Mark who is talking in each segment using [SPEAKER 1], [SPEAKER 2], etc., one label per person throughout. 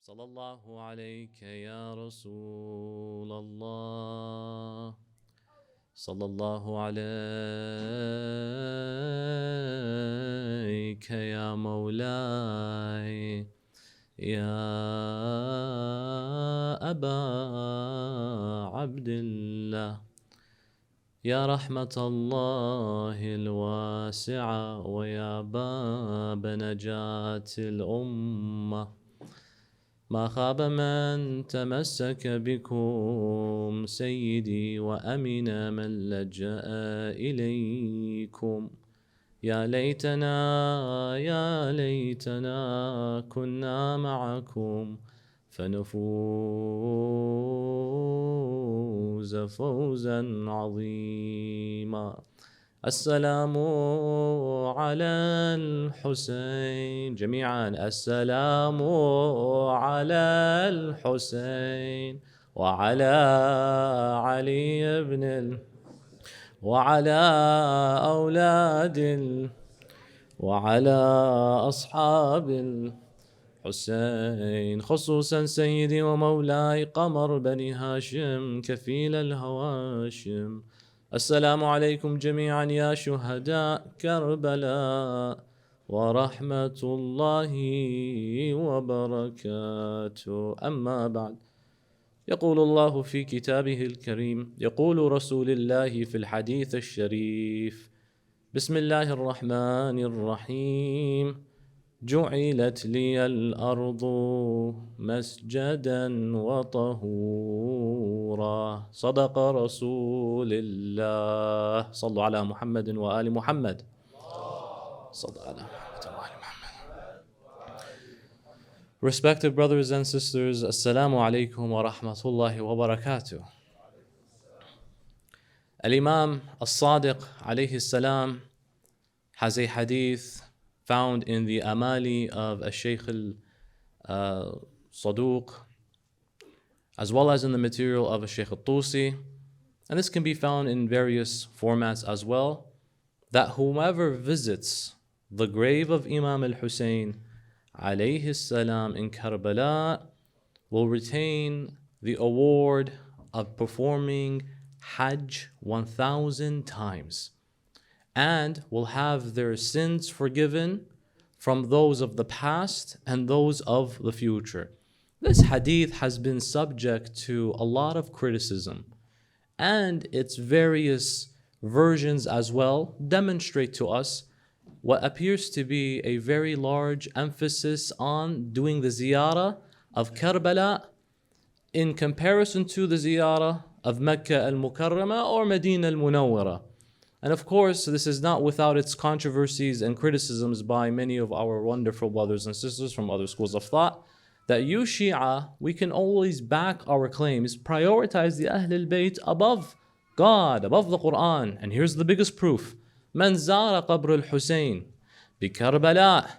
[SPEAKER 1] صلى الله عليك يا رسول الله صلى الله عليك يا مولاي يا أبا عبد الله يا رحمة الله الواسعة ويا باب نجاة الأمة ما خاب من تمسك بكم سيدي وأمن من لجأ إليكم يا ليتنا كنا معكم فنفوز فوزا عظيما. السلام على الحسين جميعا. السلام على الحسين وعلى علي بن وعلى أولاد وعلى أصحاب الحسين خصوصا سيدي ومولاي قمر بني هاشم كفيل الهواشم. السلام عليكم جميعا يا شهداء كربلاء ورحمة الله وبركاته. أما بعد، يقول الله في كتابه الكريم، يقول رسول الله في الحديث الشريف: بسم الله الرحمن الرحيم جعلت لي الأرض مسجدا وطهورا. صدق رسول الله. صلوا على محمد وآل محمد. صلوا على محمد وآل محمد. Respected brothers and sisters, Assalamu alaikum wa rahmatullahi wa barakatuh. Al-Imam As-Sadiq alayhi salam has a hadith found in the Amali of Shaykh al-Saduq, as well as in the material of Shaykh al-Tusi, and this can be found in various formats as well, that whomever visits the grave of Imam al-Hussein alayhi salam in Karbala will retain the award of performing Hajj 1,000 times, and will have their sins forgiven from those of the past and those of the future. This hadith has been subject to a lot of criticism, and its various versions as well demonstrate to us what appears to be a very large emphasis on doing the ziyarah of Karbala in comparison to the ziyarah of Mecca al-Mukarramah or Medina al-Munawwara. And of course, this is not without its controversies and criticisms by many of our wonderful brothers and sisters from other schools of thought, that you Shia, we can always back our claims, prioritize the Ahlul Bayt above God, above the Quran. And here's the biggest proof. من زار قبر الحسين بكربلاء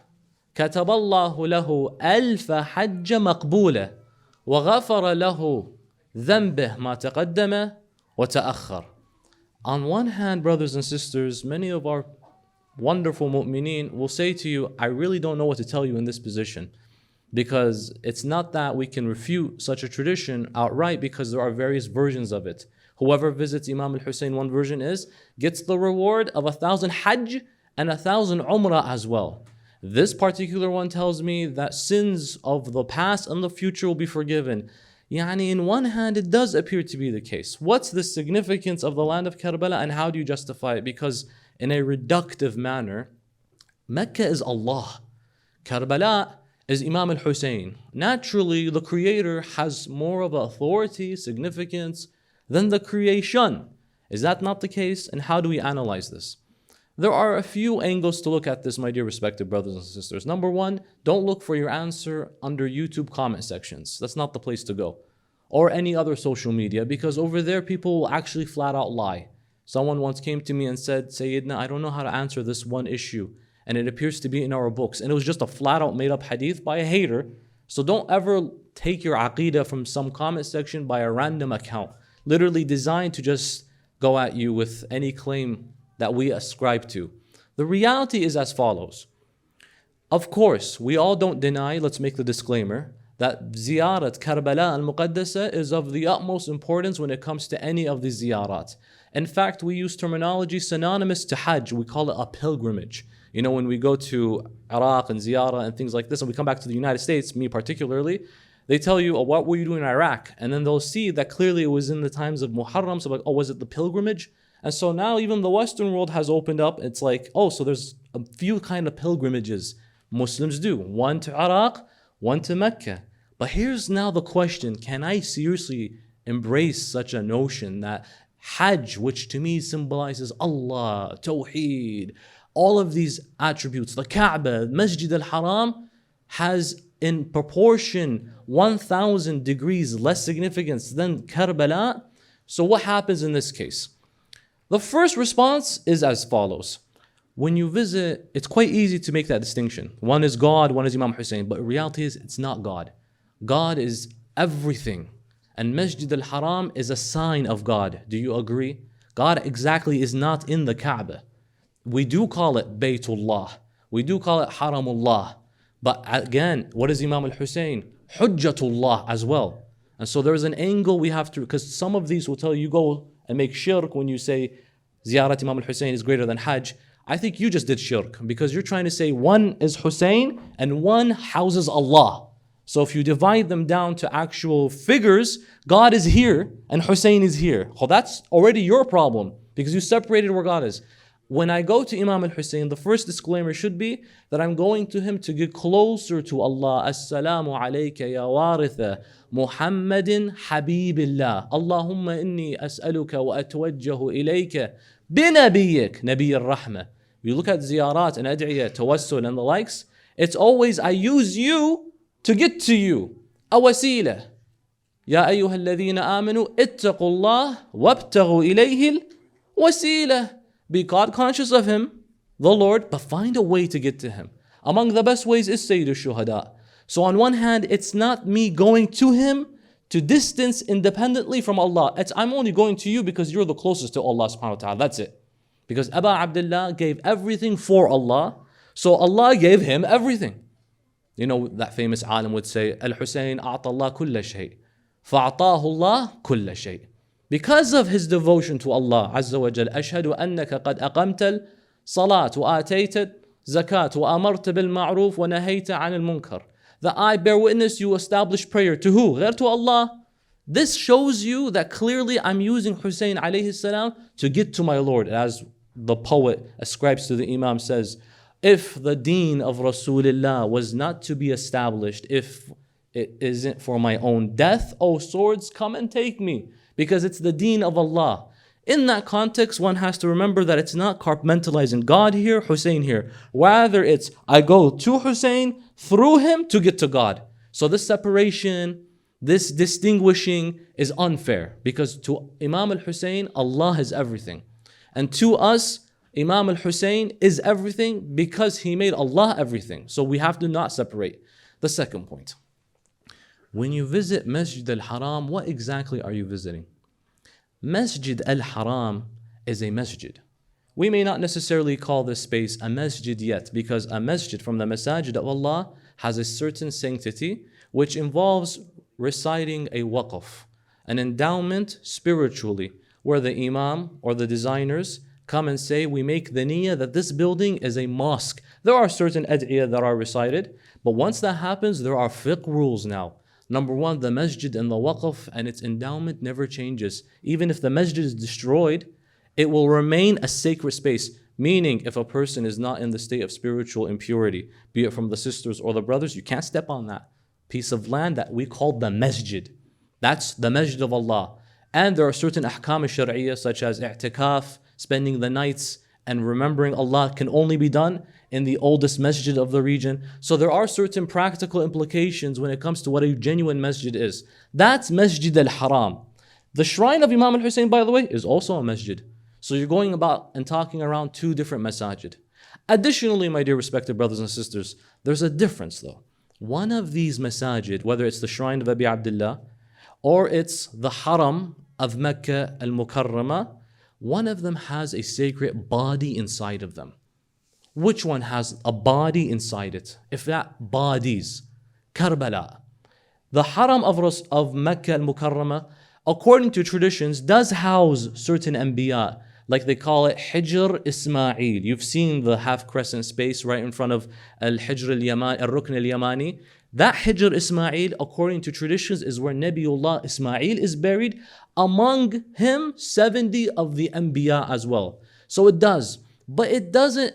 [SPEAKER 1] كتب الله له ألف حج مقبولة وغفر له ذنبه ما تقدم وتأخر. On one hand, brothers and sisters, many of our wonderful mu'mineen will say to you, I really don't know what to tell you in this position, because it's not that we can refute such a tradition outright, because there are various versions of it. Whoever visits Imam al-Hussein, one version is, gets the reward of 1,000 Hajj and 1,000 Umrah as well. This particular one tells me that sins of the past and the future will be forgiven. Yani, in one hand, it does appear to be the case. What's the significance of the land of Karbala, and how do you justify it? Because in a reductive manner, Mecca is Allah. Karbala is Imam al-Hussein. Naturally, the creator has more of authority, significance than the creation. Is that not the case? And how do we analyze this? There are a few angles to look at this, my dear respected brothers and sisters. Number one, don't look for your answer under YouTube comment sections. That's not the place to go. Or any other social media, because over there people will actually flat out lie. Someone once came to me and said, Sayyidina, I don't know how to answer this one issue, and it appears to be in our books. And it was just a flat out made up hadith by a hater. So don't ever take your aqeedah from some comment section by a random account, literally designed to just go at you with any claim that we ascribe to. The reality is as follows. Of course, we all don't deny, let's make the disclaimer, that ziyarat Karbala al-Muqaddasa is of the utmost importance when it comes to any of the ziyarat. In fact, we use terminology synonymous to Hajj. We call it a pilgrimage. You know, when we go to Iraq and ziyarah and things like this, and we come back to the United States, me particularly, they tell you, oh, what were you doing in Iraq? And then they'll see that clearly it was in the times of Muharram. So like, oh, was it the pilgrimage? And so now even the Western world has opened up. It's like, oh, so there's a few kind of pilgrimages Muslims do. One to Iraq, one to Mecca. But here's now the question, can I seriously embrace such a notion that Hajj, which to me symbolizes Allah, Tawheed, all of these attributes, the Kaaba, Masjid al-Haram, has in proportion 1,000 degrees less significance than Karbala? So what happens in this case? The first response is as follows. When you visit, it's quite easy to make that distinction. One is God, one is Imam Hussein, but reality is it's not God. God is everything. And Masjid al-Haram is a sign of God. Do you agree? God exactly is not in the Kaaba. We do call it Baytullah. We do call it Haramullah. But again, what is Imam al-Hussein? Hujjatullah as well. And so there's an angle we have to, because some of these will tell you go and make shirk when you say Ziyarat Imam al-Hussein is greater than Hajj. I think you just did shirk because you're trying to say one is Hussein and one houses Allah. So if you divide them down to actual figures, God is here and Hussein is here. Well, that's already your problem because you separated where God is. When I go to Imam al-Hussein, the first disclaimer should be that I'm going to him to get closer to Allah. Assalamu alayka ya waritha Muhammadin Habibillah. Allahumma inni as'aluka wa atwajjahu ilayka binabiyik, Nabi al-Rahmah. You look at ziyarat and ad'iyah, tawassul and the likes, it's always I use you to get to you. A wasila. Ya ayyuha alladhina amanu ittaqullah wabtaghu ilayhi al-wasila. Be God conscious of Him, the Lord, but find a way to get to Him. Among the best ways is Sayyid al-Shuhada. So on one hand, it's not me going to Him to distance independently from Allah. I'm only going to you because you're the closest to Allah subhanahu wa ta'ala. That's it. Because Aba Abdullah gave everything for Allah, so Allah gave him everything. You know, that famous alim would say, Al-Husayn a'ta Allah kulla shay, fa'atahu Allah kulla shay. Because of his devotion to Allah Azza wa Jal, ashhadu annaka qad aqamta al-salat wa atayta zakat wa amarta bil ma'ruf wa nahayta 'anil munkar. That I bear witness you establish prayer to who? Ghair to Allah. This shows you that clearly I'm using Hussein alayhi salam to get to my Lord. As the poet ascribes to the Imam says, if the deen of Rasulullah was not to be established, if it isn't for my own death, O swords, come and take me. Because it's the deen of Allah. In that context, one has to remember that it's not compartmentalizing God here, Hussein here. Rather, it's I go to Hussein, through him to get to God. So this separation, this distinguishing is unfair. Because to Imam al-Hussein, Allah is everything. And to us, Imam al-Hussein is everything because he made Allah everything. So we have to not separate. The second point. When you visit Masjid al-Haram, what exactly are you visiting? Masjid al-Haram is a masjid. We may not necessarily call this space a masjid yet because a masjid from the masajid of Allah has a certain sanctity which involves reciting a waqf, an endowment spiritually, where the imam or the designers come and say, we make the niyyah that this building is a mosque. There are certain ad'iyah that are recited, but once that happens, there are fiqh rules now. Number one, the masjid and the waqf and its endowment never changes. Even if the masjid is destroyed, it will remain a sacred space. Meaning, if a person is not in the state of spiritual impurity, be it from the sisters or the brothers, you can't step on that piece of land that we call the masjid. That's the masjid of Allah. And there are certain ahkam al-shar'iyyah such as i'tikaf, spending the nights and remembering Allah can only be done in the oldest masjid of the region. So there are certain practical implications when it comes to what a genuine masjid is. That's Masjid al-Haram. The shrine of Imam al-Hussein, by the way, is also a masjid. So you're going about and talking around two different masajid. Additionally, my dear respected brothers and sisters, there's a difference though. One of these masajid, whether it's the shrine of Abi Abdullah or it's the haram of Mecca al-Mukarramah, one of them has a sacred body inside of them. Which one has a body inside it? If that bodies, Karbala. The Haram of Mecca al-Mukarramah, according to traditions, does house certain Anbiya. Like they call it Hijr Ismail. You've seen the half crescent space right in front of Al-Hijr al-Yamani, Al-Rukn al-Yamani. That Hijr Ismail, according to traditions, is where Nabiullah Ismail is buried. Among him, 70 of the Anbiya as well. So it does. But it doesn't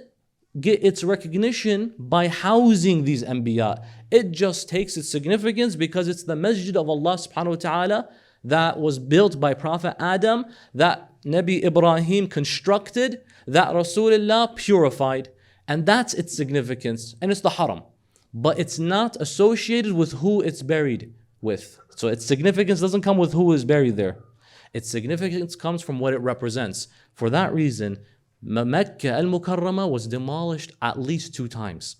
[SPEAKER 1] get its recognition by housing these Anbiya. It just takes its significance because it's the masjid of Allah subhanahu wa ta'ala that was built by Prophet Adam, that Nabi Ibrahim constructed, that Rasulullah purified. And that's its significance. And it's the haram. But it's not associated with who it's buried with. So its significance doesn't come with who is buried there. Its significance comes from what it represents. For that reason, Mecca al-Mukarramah was demolished at least 2 times.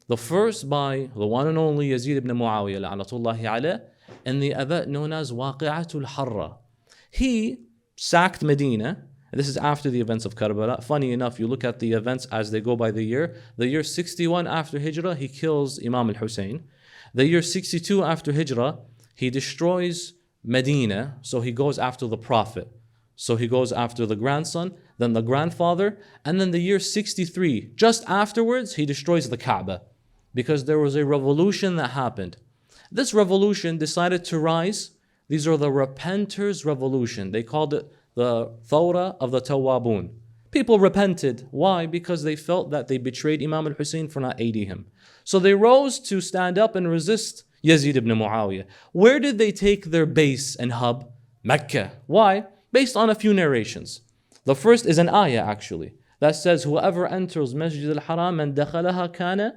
[SPEAKER 1] The first by the one and only Yazid ibn Muawiyah la'natullahi alayh, in the event known as Waqi'atul Harra. He sacked Medina. This is after the events of Karbala. Funny enough, you look at the events as they go by the year. The year 61 after Hijrah, he kills Imam al-Hussein. The year 62 after Hijrah, he destroys Medina. So he goes after the Prophet. So he goes after the grandson, then the grandfather, and then the year 63, just afterwards, he destroys the Kaaba because there was a revolution that happened. This revolution decided to rise. These are the repenters' revolution. They called it the Thawra of the Tawwabun. People repented. Why? Because they felt that they betrayed Imam al-Hussein for not aiding him. So they rose to stand up and resist Yazid ibn Muawiyah. Where did they take their base and hub? Mecca. Why? Based on a few narrations. The first is an ayah actually that says, whoever enters Masjid al-Haram and dakhalaha kana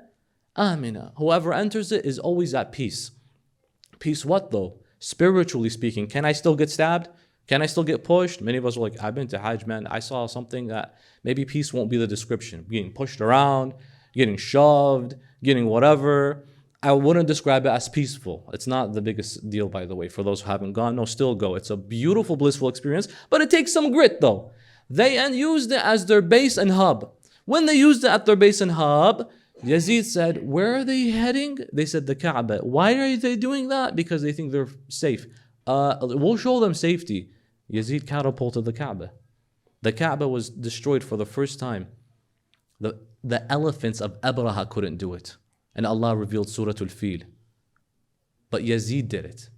[SPEAKER 1] amina. Whoever enters it is always at peace. Peace what though? Spiritually speaking. Can I still get stabbed? Can I still get pushed? Many of us are like, I've been to Hajj, man. I saw something that maybe peace won't be the description. Getting pushed around, getting shoved, getting whatever. I wouldn't describe it as peaceful. It's not the biggest deal, by the way, for those who haven't gone. No, still go. It's a beautiful, blissful experience, but it takes some grit though. They used it as their base and hub. When they used it at their base and hub, Yazid said, where are they heading? They said the Kaaba. Why are they doing that? Because they think they're safe. We'll show them safety. Yazid catapulted the Kaaba. The Kaaba was destroyed for the first time. The elephants of Abraha couldn't do it. And Allah revealed Surah Al-Fil. But Yazid did it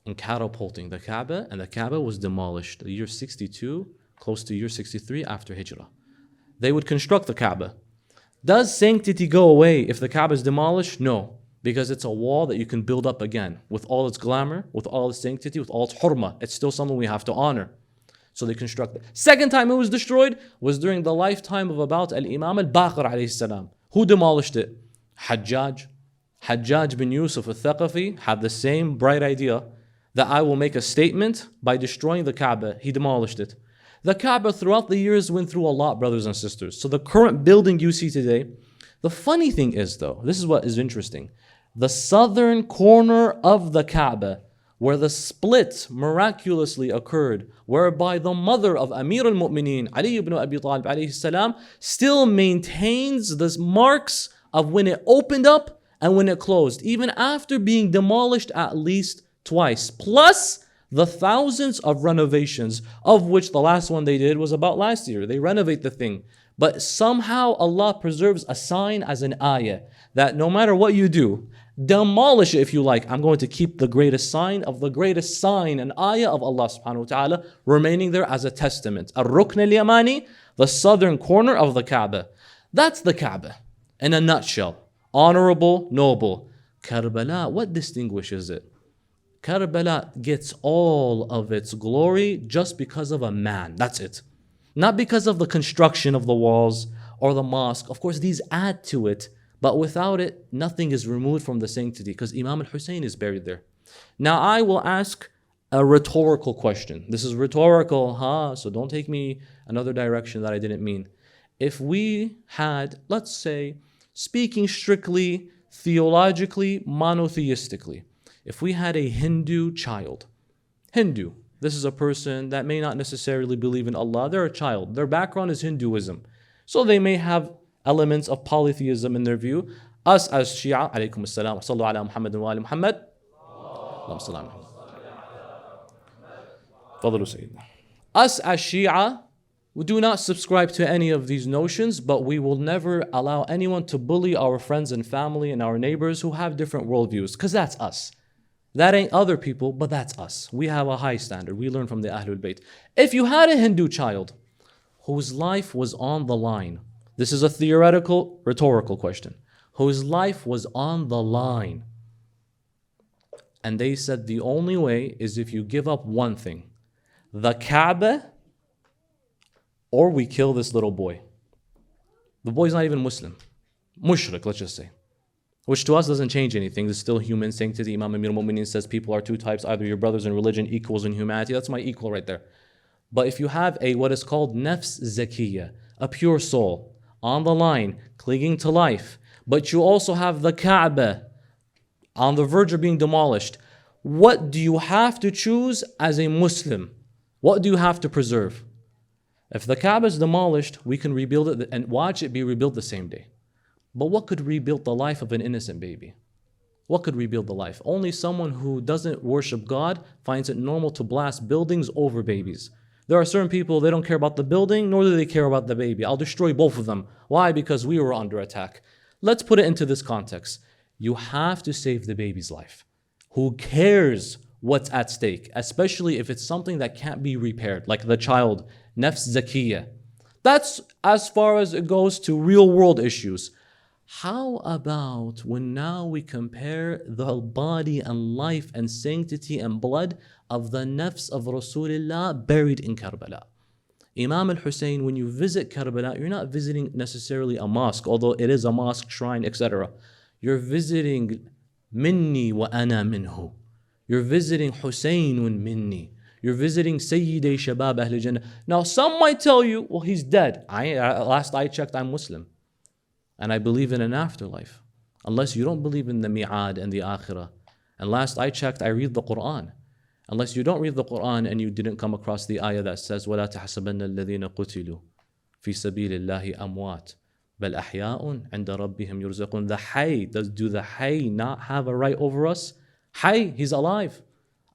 [SPEAKER 1] in catapulting the Kaaba, and the Kaaba was demolished the year 62, close to year 63 after Hijrah. They would construct the Kaaba. Does sanctity go away if the Kaaba is demolished? No, because it's a wall that you can build up again with all its glamour, with all its sanctity, with all its hurma. It's still something we have to honor. So they construct it. Second time it was destroyed was during the lifetime of about Al-Imam Al-Baqir alayhi salam. Who demolished it? Hajjaj. Hajjaj bin Yusuf al-Thaqafi had the same bright idea that I will make a statement by destroying the Kaaba. He demolished it. The Kaaba throughout the years went through a lot, brothers and sisters. So the current building you see today, the funny thing is though, this is what is interesting. The southern corner of the Kaaba, where the split miraculously occurred, whereby the mother of Amir al-Mu'mineen, Ali ibn Abi Talib alayhi salam, still maintains the marks of when it opened up and when it closed, even after being demolished at least twice. Plus the thousands of renovations, of which the last one they did was about last year. They renovate the thing. But somehow Allah preserves a sign as an ayah that no matter what you do, demolish it if you like, I'm going to keep the greatest sign of the greatest sign, an ayah of Allah subhanahu wa ta'ala, remaining there as a testament. Al-Rukn al-Yamani, the southern corner of the Kaaba. That's the Kaaba in a nutshell. Honorable, noble. Karbala, what distinguishes it? Karbala gets all of its glory just because of a man. That's it. Not because of the construction of the walls or the mosque. Of course, these add to it. But without it, nothing is removed from the sanctity because Imam al-Hussein is buried there. Now, I will ask a rhetorical question. This is rhetorical, so don't take me another direction that I didn't mean. If we had, let's say, speaking strictly, theologically, monotheistically, if we had a Hindu child, Hindu, this is a person that may not necessarily believe in Allah, they're a child, their background is Hinduism. So they may have elements of polytheism in their view. Us as Shia, alaykum as-salam, sallu ala Muhammad wa ali Muhammad. Us as Shia, we do not subscribe to any of these notions, but we will never allow anyone to bully our friends and family and our neighbors who have different worldviews, because that's us. That ain't other people, but that's us. We have a high standard. We learn from the Ahlul Bayt. If you had a Hindu child whose life was on the line, this is a theoretical, rhetorical question, whose life was on the line, and they said the only way is if you give up one thing, the Kaaba, or we kill this little boy. The boy's not even Muslim. Mushrik, let's just say. Which to us doesn't change anything. There's still human sanctity. Imam Amir al-Mu'mineen says people are two types, either your brothers in religion equals in humanity. That's my equal right there. But if you have what is called nafs zakiyya, a pure soul, on the line, clinging to life, but you also have the Kaaba on the verge of being demolished, what do you have to choose as a Muslim? What do you have to preserve? If the Kaaba is demolished, we can rebuild it and watch it be rebuilt the same day. But what could rebuild the life of an innocent baby? What could rebuild the life? Only someone who doesn't worship God finds it normal to blast buildings over babies. There are certain people, they don't care about the building, nor do they care about the baby. I'll destroy both of them. Why? Because we were under attack. Let's put it into this context. You have to save the baby's life. Who cares what's at stake? Especially if it's something that can't be repaired, like the child, nafs zakiyya. That's as far as it goes to real world issues. How about when now we compare the body and life and sanctity and blood of the nafs of Rasulullah buried in Karbala? Imam al-Hussein, when you visit Karbala, you're not visiting necessarily a mosque, although it is a mosque, shrine, etc. You're visiting minni wa ana minhu. You're visiting Husaynun minni. You're visiting Sayyidi Shabab Ahl Jannah. Now some might tell you, well, he's dead. Last I checked, I'm Muslim. And I believe in an afterlife. Unless you don't believe in the mi'ad and the akhirah. And last I checked, I read the Quran. Unless you don't read the Quran and you didn't come across the ayah that says, وَلَا تَحْسَبَنَّ الَّذِينَ قُتِلُوا فِي سَبِيلِ اللَّهِ أَمْوَاتٍ بَلْ أَحْيَاءٌ عِنْدَ رَبِّهِمْ يُرْزَقُونَ. The Hayy, do the Hayy not have a right over us? Hayy, he's alive.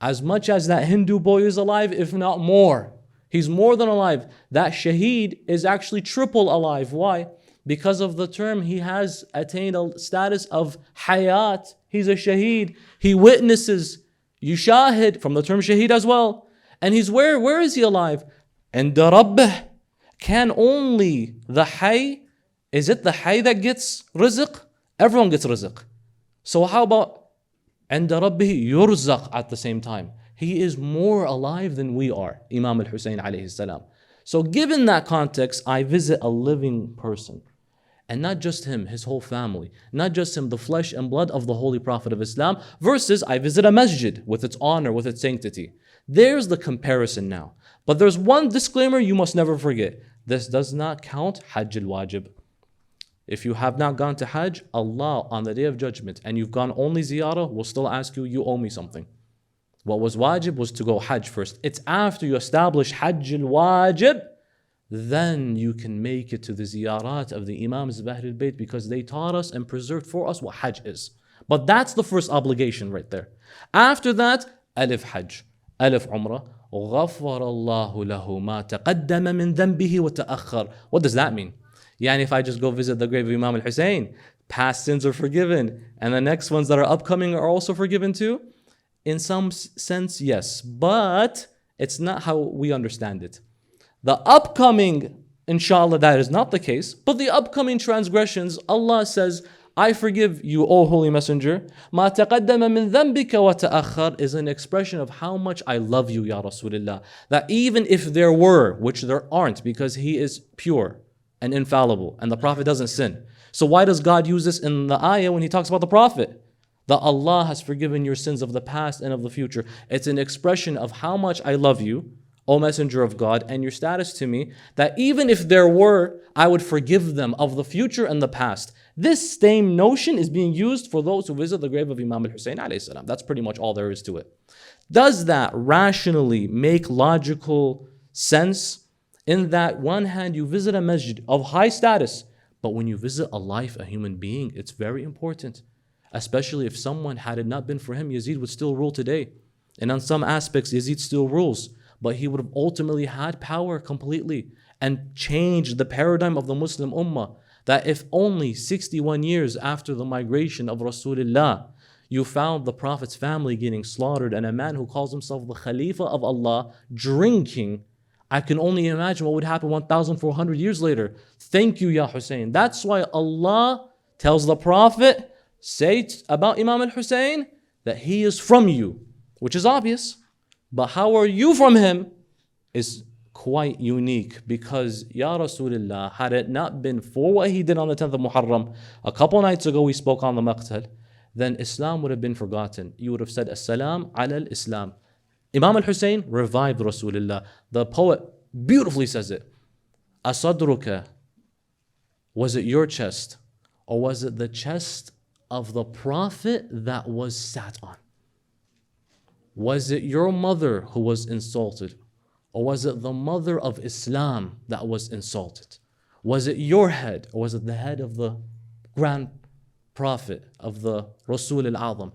[SPEAKER 1] As much as that Hindu boy is alive, if not more. He's more than alive. That Shaheed is actually triple alive. Why? Because of the term, he has attained a status of hayat. He's a shaheed. He witnesses, yushahid, from the term shaheed as well. And he's where is he alive? And the Rabbih. Can only the hay, is it the hay that gets rizq? Everyone gets rizq. So how about and the Rabbih yurzaq at the same time? He is more alive than we are, Imam al-Hussein alayhi salam. So given that context, I visit a living person. And not just him, his whole family. Not just him, the flesh and blood of the Holy Prophet of Islam, versus I visit a masjid with its honor, with its sanctity. There's the comparison now. But there's one disclaimer you must never forget. This does not count Hajj al-Wajib. If you have not gone to Hajj, Allah on the Day of Judgment, and you've gone only ziyarah, will still ask you, you owe me something. What was wajib was to go Hajj first. It's after you establish Hajj al-Wajib, then you can make it to the ziyarat of the Imams of Ahlul Bayt, because they taught us and preserved for us what Hajj is. But that's the first obligation right there. After that, Alif Hajj, Alif Umrah, غَفَرَ اللَّهُ لَهُ مَا تَقَدَّمَ مِن ذَنْبِهِ وَتَأَخَّرَ. What does that mean? Yani if I just go visit the grave of Imam al-Hussein, past sins are forgiven, and the next ones that are upcoming are also forgiven too? In some sense, yes. But it's not how we understand it. The upcoming, inshallah, that is not the case. But the upcoming transgressions, Allah says, I forgive you, O Holy Messenger. مَا تَقَدَّمَ مِن ذَنْبِكَ وَتَأَخَّرَ is an expression of how much I love you, Ya Rasulullah. That even if there were, which there aren't, because He is pure and infallible, and the Prophet doesn't sin. So why does God use this in the ayah when He talks about the Prophet? That Allah has forgiven your sins of the past and of the future. It's an expression of how much I love you, O Messenger of God, and your status to me, that even if there were, I would forgive them of the future and the past. This same notion is being used for those who visit the grave of Imam al-Hussein alayhi salam. That's pretty much all there is to it. Does that rationally make logical sense? In that one hand, you visit a masjid of high status, but when you visit a life, a human being, it's very important. especially if someone, had it not been for him, Yazid would still rule today. And on some aspects, Yazid still rules, but he would have ultimately had power completely and changed the paradigm of the Muslim Ummah. That if only 61 years after the migration of Rasulullah, you found the Prophet's family getting slaughtered and a man who calls himself the Khalifa of Allah drinking, I can only imagine what would happen 1,400 years later. Thank you, Ya Hussein. That's why Allah tells the Prophet, say about Imam al-Hussein that he is from you, which is obvious. But how are you from him is quite unique, because Ya Rasulullah, had it not been for what he did on the 10th of Muharram, a couple nights ago we spoke on the maqtal, then Islam would have been forgotten. You would have said, As-salam ala al-Islam. Imam al-Hussein revived Rasulullah. The poet beautifully says it. Asadruka, was it your chest, or was it the chest of the Prophet that was sat on? Was it your mother who was insulted, or was it the mother of Islam that was insulted? Was it your head, or was it the head of the grand Prophet, of the Rasul al-Azam?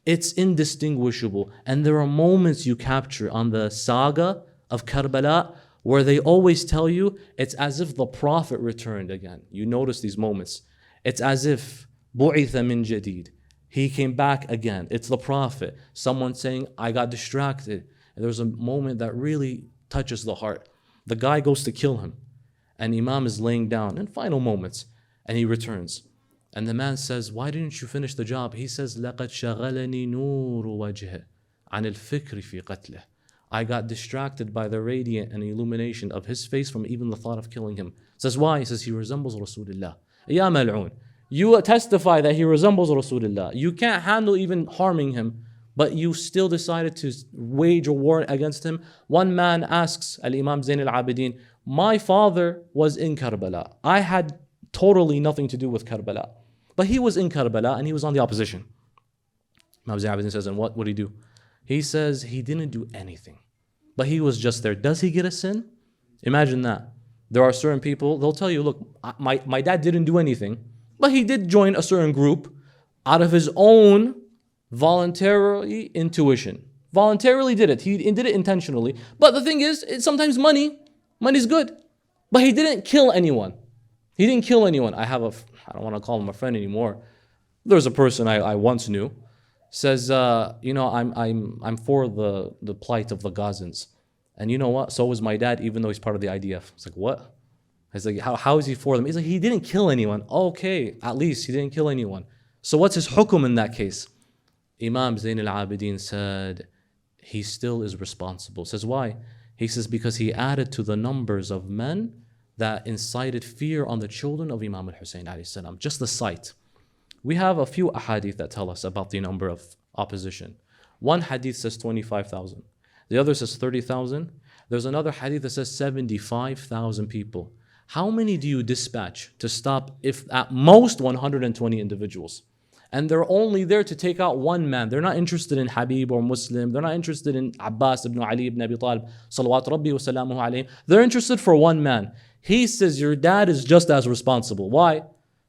[SPEAKER 1] It's indistinguishable. And there are moments you capture on the saga of Karbala where they always tell you it's as if the Prophet returned again. You notice these moments. It's as if bu'itha min jadid. He came back again. It's the Prophet. Someone saying, I got distracted. And there's a moment that really touches the heart. The guy goes to kill him, and Imam is laying down in final moments, and he returns. And the man says, why didn't you finish the job? He says, لَقَدْ شَغَلَنِي نُورُ وَجْهِ عَنِ الْفِكْرِ فِي قَتْلِهِ. I got distracted by the radiant and illumination of his face from even the thought of killing him. Says, why? He says, he resembles Rasulullah. Ya mal'oon. You testify that he resembles Rasulullah. You can't handle even harming him, but you still decided to wage a war against him. One man asks Al-Imam Zain al-Abidin, my father was in Karbala. I had totally nothing to do with Karbala. But he was in Karbala and he was on the opposition. Imam Zain al-Abidin says, and what would he do? He says he didn't do anything, but he was just there. Does he get a sin? Imagine that. There are certain people, they'll tell you, look, my dad didn't do anything, but he did join a certain group out of his own voluntary intuition. Voluntarily did it. He did it intentionally. But the thing is, sometimes money's good. But he didn't kill anyone. He didn't kill anyone. I don't want to call him a friend anymore. There's a person I once knew, says, I'm for the plight of the Gazans. And you know what? So was my dad, even though he's part of the IDF. It's like, what? He's like, how is he for them? He's like, he didn't kill anyone. Okay, at least he didn't kill anyone. So what's his hukum in that case? Imam Zain al-Abidin said, he still is responsible. Says, why? He says, because he added to the numbers of men that incited fear on the children of Imam al-Hussein alayhi salam. Just the sight. We have a few ahadith that tell us about the number of opposition. One hadith says 25,000. The other says 30,000. There's another hadith that says 75,000 people. How many do you dispatch to stop, if at most 120 individuals? And they're only there to take out one man. They're not interested in Habib or Muslim. They're not interested in Abbas ibn Ali ibn Abi Talib, salawat rabbi wa salamuhu alayhi. They're interested for one man. He says your dad is just as responsible. Why?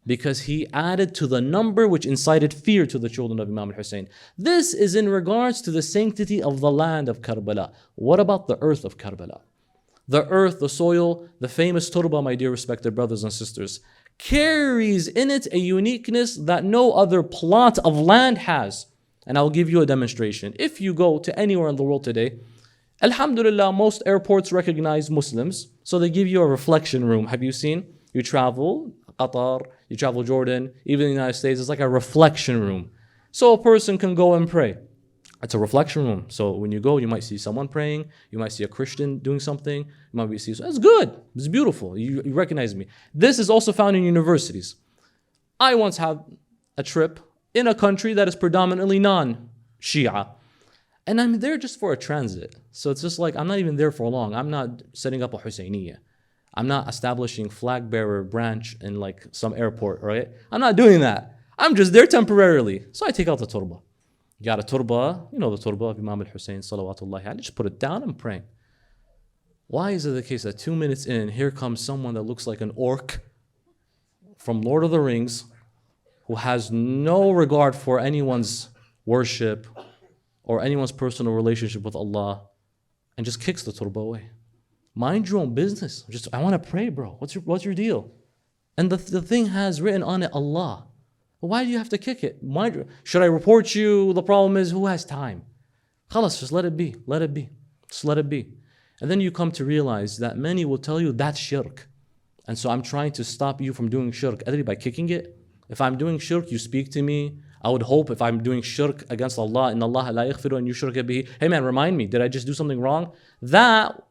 [SPEAKER 1] Because he added to the number which incited fear to the children of Imam al-Hussein. This is in regards to the sanctity of the land of Karbala. What about the earth of Karbala? The earth, the soil, the famous turba, my dear respected brothers and sisters, carries in it a uniqueness that no other plot of land has. And I'll give you a demonstration. If you go to anywhere in the world today, alhamdulillah, most airports recognize Muslims, so they give you a reflection room. Have you seen? You travel Qatar, you travel Jordan, even the United States, it's like a reflection room. So a person can go and pray. It's a reflection room. So when you go, you might see someone praying, you might see a Christian doing something, you might see, it's good, it's beautiful, you recognize me. This is also found in universities. I once had a trip in a country that is predominantly non-Shia, and I'm there just for a transit. So it's just like, I'm not even there for long. I'm not setting up a Husayniyah. I'm not establishing Flagbearer branch in like some airport, right? I'm not doing that. I'm just there temporarily. So I take out the turba. You got a turba, you know the turba of Imam al-Hussein, salawatullahi alayhi. Just put it down and praying. Why is it the case that 2 minutes in, here comes someone that looks like an orc from Lord of the Rings, who has no regard for anyone's worship or anyone's personal relationship with Allah and just kicks the turba away. Mind your own business. I want to pray, bro. What's your deal? And the thing has written on it Allah. Why do you have to kick it? Should I report you? The problem is, who has time? Khalas, just let it be. Let it be. Just let it be. And then you come to realize that many will tell you that's shirk. And so I'm trying to stop you from doing shirk by kicking it. If I'm doing shirk, you speak to me. I would hope if I'm doing shirk against Allah, inna Allah la yaghfiru an yushraka bihi. Hey man, remind me, did I just do something wrong? That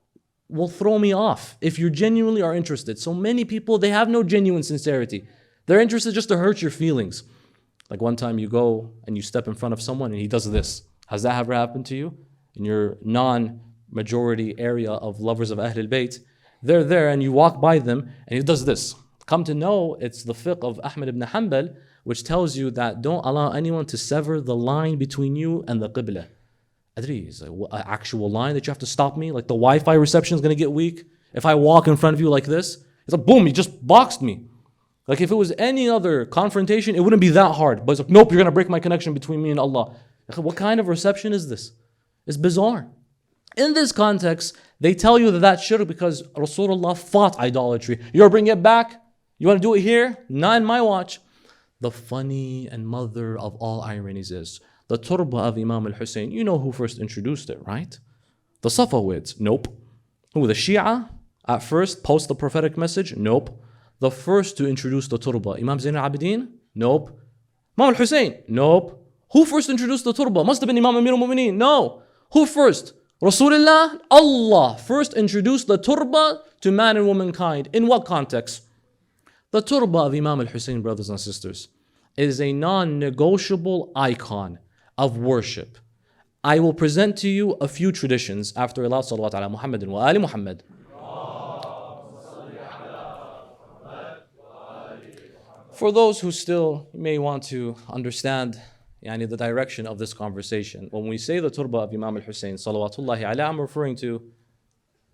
[SPEAKER 1] will throw me off if you genuinely are interested. So many people, they have no genuine sincerity. They're interested just to hurt your feelings. Like one time you go and you step in front of someone and he does this. Has that ever happened to you? In your non-majority area of lovers of Ahlul Bayt, they're there and you walk by them and he does this. Come to know it's the fiqh of Ahmad ibn Hanbal, which tells you that don't allow anyone to sever the line between you and the qibla. Adri, is an actual line that you have to stop me? Like the Wi-Fi reception is going to get weak? If I walk in front of you like this, it's like boom, he just boxed me. Like if it was any other confrontation, it wouldn't be that hard. But it's like, nope, you're going to break my connection between me and Allah. What kind of reception is this? It's bizarre. In this context, they tell you that that's shirk because Rasulullah fought idolatry. You're bringing it back? You want to do it here? Not in my watch. The funny and mother of all ironies is the turba of Imam al-Hussein. You know who first introduced it, right? The Safawids? Nope. Who, the Shia? At first, post the prophetic message? Nope. The first to introduce the turba, Imam Zayn al-Abidin? Nope. Imam al-Hussein? Nope. Who first introduced the turba? Must have been Imam Amir al-Mu'mineen. No. Who first? Rasulullah? Allah first introduced the turba to man and womankind. In what context? The turba of Imam al-Hussein, brothers and sisters, is a non-negotiable icon of worship. I will present to you a few traditions after Allah salawat ala Muhammadin wa ali Muhammad. For those who still may want to understand the direction of this conversation, when we say the turba of Imam al-Hussein, salawatullahi alayhi, I'm referring to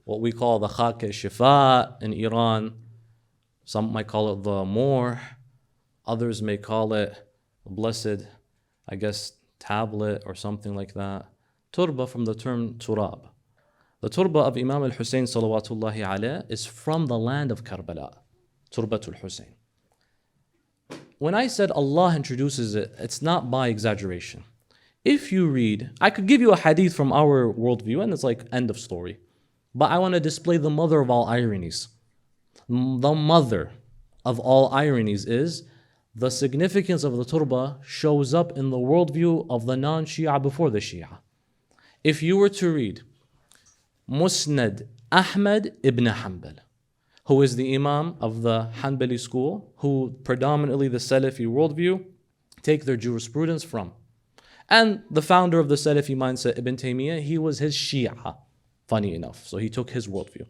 [SPEAKER 1] what we call the khak-e-shifa in Iran. Some might call it the more, others may call it the blessed, tablet or something like that. Turba from the term turab. The turba of Imam al-Hussein salawatullahi alayhi is from the land of Karbala, Turbatul Hussein. When I said Allah introduces it, it's not by exaggeration. If you read, I could give you a hadith from our worldview and it's like end of story. But I want to display the mother of all ironies. The mother of all ironies is the significance of the turba shows up in the worldview of the non-Shia before the Shia. If you were to read Musnad Ahmad ibn Hanbal, who is the Imam of the Hanbali school, who predominantly the Salafi worldview take their jurisprudence from. And the founder of the Salafi mindset, Ibn Taymiyyah, he was his Shia, funny enough, so he took his worldview.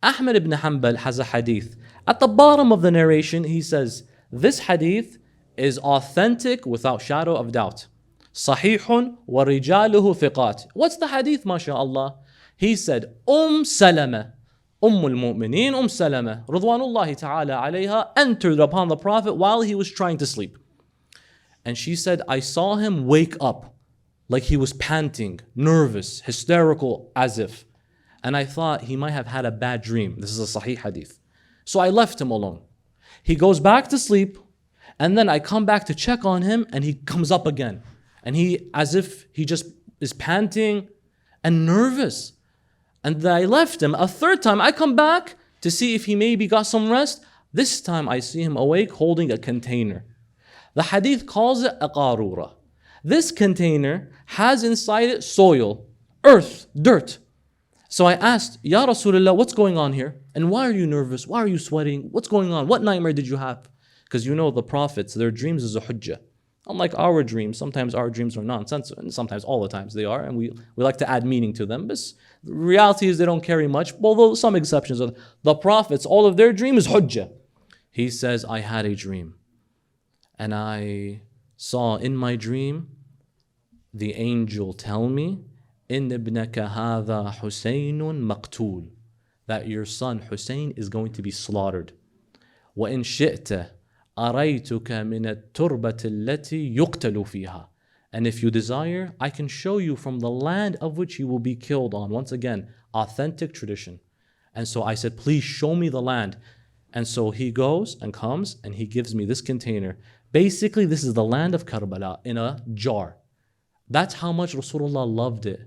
[SPEAKER 1] Ahmad ibn Hanbal has a hadith. At the bottom of the narration, he says, this hadith is authentic without shadow of doubt. Sahihun wa rijaluhu thiqat. What's the hadith, mashallah? He said, Salama, al-Mu'mineen, Salama, Ridwanullahi ta'ala alayha, entered upon the Prophet while he was trying to sleep. And she said, I saw him wake up like he was panting, nervous, hysterical, as if. And I thought he might have had a bad dream. This is a Sahih hadith. So I left him alone. He goes back to sleep, and then I come back to check on him, and he comes up again. And he, as if he just is panting and nervous. And then I left him. A third time, I come back to see if he maybe got some rest. This time, I see him awake holding a container. The hadith calls it a qarura. This container has inside it soil, earth, dirt. So I asked, Ya Rasulullah, what's going on here? And why are you nervous? Why are you sweating? What's going on? What nightmare did you have? Because you know the prophets, their dreams is a hujjah. Unlike our dreams, sometimes our dreams are nonsense, and sometimes all the times they are, and we like to add meaning to them. But the reality is they don't carry much, although some exceptions are. The prophets, all of their dream is hujjah. He says, I had a dream. And I saw in my dream the angel tell me, إِنَّ ابْنَكَ هَذَا حُسَيْنٌ مَقْتُولٌ, that your son Hussein is going to be slaughtered. وَإِن شِئْتَ أريتك من التربة التي يقتل فيها. And if you desire, I can show you from the land of which he will be killed on. Once again, authentic tradition. And so I said, please show me the land. And so he goes and comes and he gives me this container. Basically, this is the land of Karbala in a jar. That's how much Rasulullah loved it.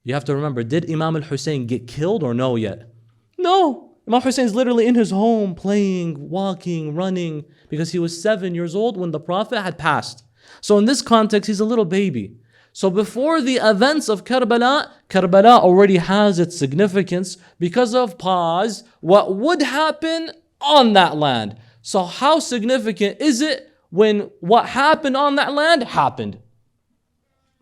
[SPEAKER 1] You have to remember, did Imam al-Hussein get killed or no yet? No. Imam Hussein is literally in his home playing, walking, running, because he was 7 years old when the Prophet had passed. So in this context, he's a little baby. So before the events of Karbala, Karbala already has its significance because of, pause, what would happen on that land. So how significant is it when what happened on that land happened?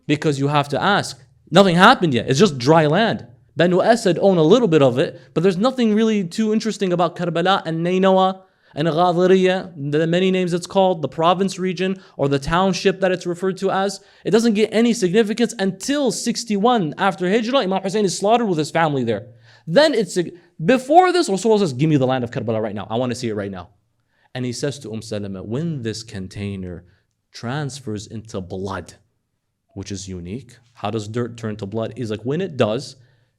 [SPEAKER 1] Because you have to ask, nothing happened yet. It's just dry land. Banu Asad own a little bit of it, but there's nothing really too interesting about Karbala and Nainawa and Ghadiriya, the many names it's called, the province region or the township that it's referred to as. It doesn't get any significance until 61 after Hijrah. Imam Hussein is slaughtered with his family there. Then before this, Rasulullah says, give me the land of Karbala right now. I want to see it right now. And he says to Salama, when this container transfers into blood, which is unique. How does dirt turn to blood? He's like, when it does,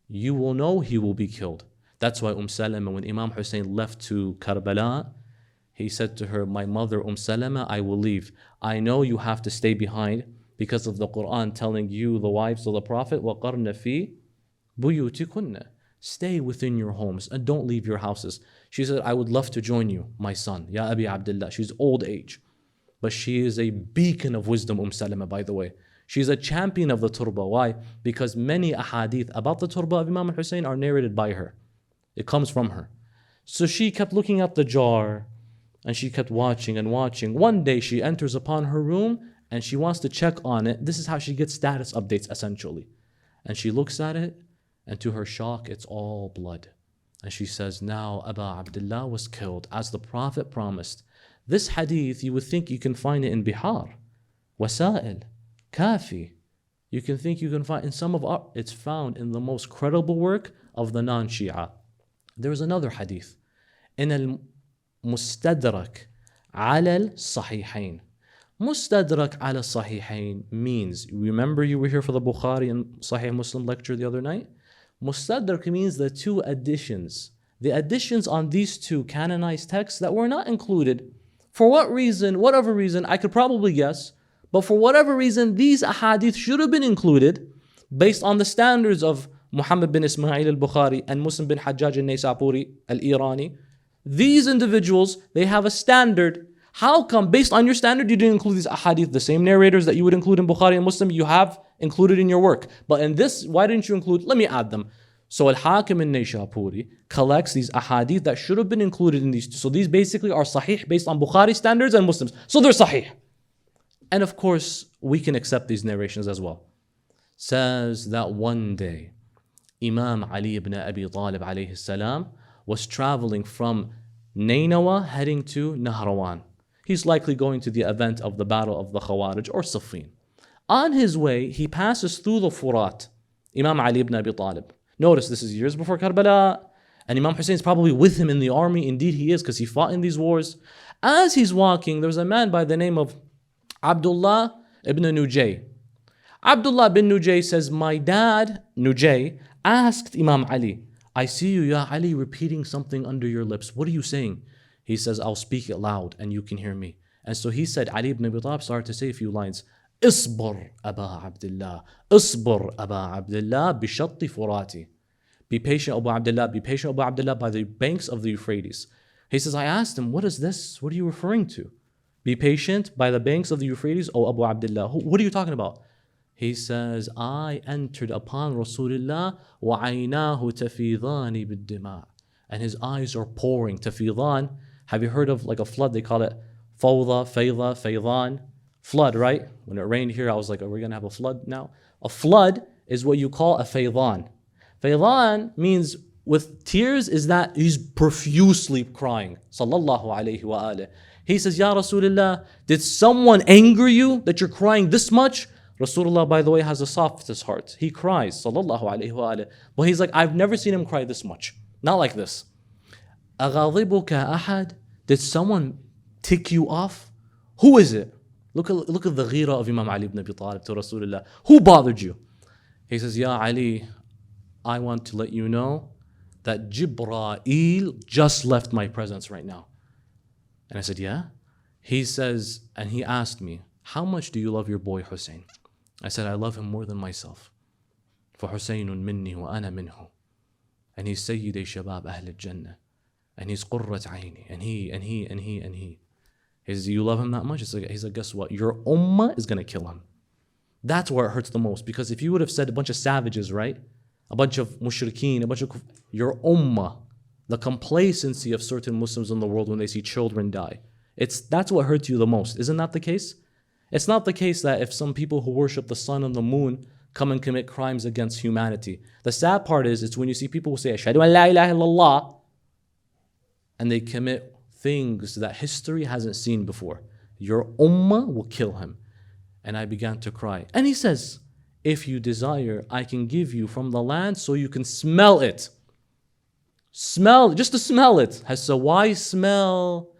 [SPEAKER 1] you will know he will be killed. That's why Salama, when Imam Hussein left to Karbala, he said to her, my mother Salama, I will leave. I know you have to stay behind because of the Quran telling you, the wives of the Prophet, وَقَرْنَ فِي بُيُوتِكُنَّ. Stay within your homes and don't leave your houses. She said, I would love to join you, my son, Ya Abi Abdullah. She's old age, but she is a beacon of wisdom, Salama, by the way. She's a champion of the turba. Why? Because many ahadith about the turba of Imam al-Hussein are narrated by her. It comes from her. So she kept looking at the jar and she kept watching and watching. One day she enters upon her room and she wants to check on it. This is how she gets status updates essentially. And she looks at it and to her shock, it's all blood. And she says, now Aba Abdullah was killed as the Prophet promised. This hadith, you would think you can find it in Bihar, Wasail, Kafi. You can think you can find in some of our, it's found in the most credible work of the non-Shia. There is another hadith in al-Mustadrak ala al-Sahihain. Mustadrak ala al-Sahihain means, remember you were here for the Bukhari and Sahih Muslim lecture the other night? Mustadrak means the two additions. The additions on these two canonized texts that were not included. For what reason, whatever reason, I could probably guess, but for whatever reason, these ahadith should have been included based on the standards of Muhammad bin Ismail al-Bukhari and Muslim bin Hajjaj al-Naysapuri al-Irani. These individuals, they have a standard. How come, based on your standard, you didn't include these ahadith, the same narrators that you would include in Bukhari and Muslim, you have included in your work. But in this, why didn't you include? Let me add them. So Al-Hakim al-Naysapuri collects these ahadith that should have been included in these two. So these basically are sahih based on Bukhari standards and Muslims. So they're sahih. And of course, we can accept these narrations as well. Says that one day, Imam Ali ibn Abi Talib alayhi salam was traveling from Nainawa heading to Nahrawan. He's likely going to the event of the battle of the Khawarij or Siffin. On his way, he passes through the Furat, Imam Ali ibn Abi Talib. Notice this is years before Karbala, and Imam Hussein is probably with him in the army. Indeed he is, because he fought in these wars. As he's walking, there's a man by the name of Abdullah ibn Nujay. Abdullah ibn Nujay says, my dad, Nujay, asked Imam Ali, I see you, Ya Ali, repeating something under your lips. What are you saying? He says, I'll speak it loud and you can hear me. And so he said, Ali ibn Abi Talib started to say a few lines. Isbur Aba Abdullah. Isbur Aba Abdullah bishatti furati. Be patient, Abu Abdullah. Be patient, Abu Abdullah, by the banks of the Euphrates. He says, I asked him, what is this? What are you referring to? Be patient by the banks of the Euphrates, O Abu Abdullah. What are you talking about? He says, I entered upon Rasulullah وَعَيْنَاهُ تَفِيضَانِ بِالدِّمَاءِ. And his eyes are pouring. Tafidhan. Have you heard of like a flood? They call it fawda, fayda, faydan. Flood, right? When it rained here, I was like, are we going to have a flood now? A flood is what you call a faydan. Faydan means with tears is that he's profusely crying. Sallallahu alayhi wa alayhi. He says, Ya Rasulullah, did someone anger you that you're crying this much? Rasulullah, by the way, has the softest heart. He cries, sallallahu alayhi wa alayhi. But he's like, I've never seen him cry this much. Not like this. أَغَضِبُكَ أَحَدٍ. Did someone tick you off? Who is it? Look at the ghira of Imam Ali ibn Abi Talib to Rasulullah. Who bothered you? He says, Ya Ali, I want to let you know that Jibreel just left my presence right now. And I said, yeah? He says, and he asked me, how much do you love your boy Hussein? I said, I love him more than myself. For Husaynun minni wa ana minhu. And he's Sayyidi Shabab Ahl al-Jannah. And he's Qurrat Aini. And he. He says, you love him that much? He's like, guess what? Your ummah is going to kill him. That's where it hurts the most. Because if you would have said a bunch of savages, right? A bunch of mushrikeen, your ummah, the complacency of certain Muslims in the world when they see children die. That's what hurts you the most. Isn't that the case? It's not the case that if some people who worship the sun and the moon come and commit crimes against humanity. The sad part is, it's when you see people who say, Ashhadu an la ilaha illallah, and they commit things that history hasn't seen before. Your ummah will kill him. And I began to cry. And he says, if you desire, I can give you from the land so you can smell it. Just to smell it. So why smell?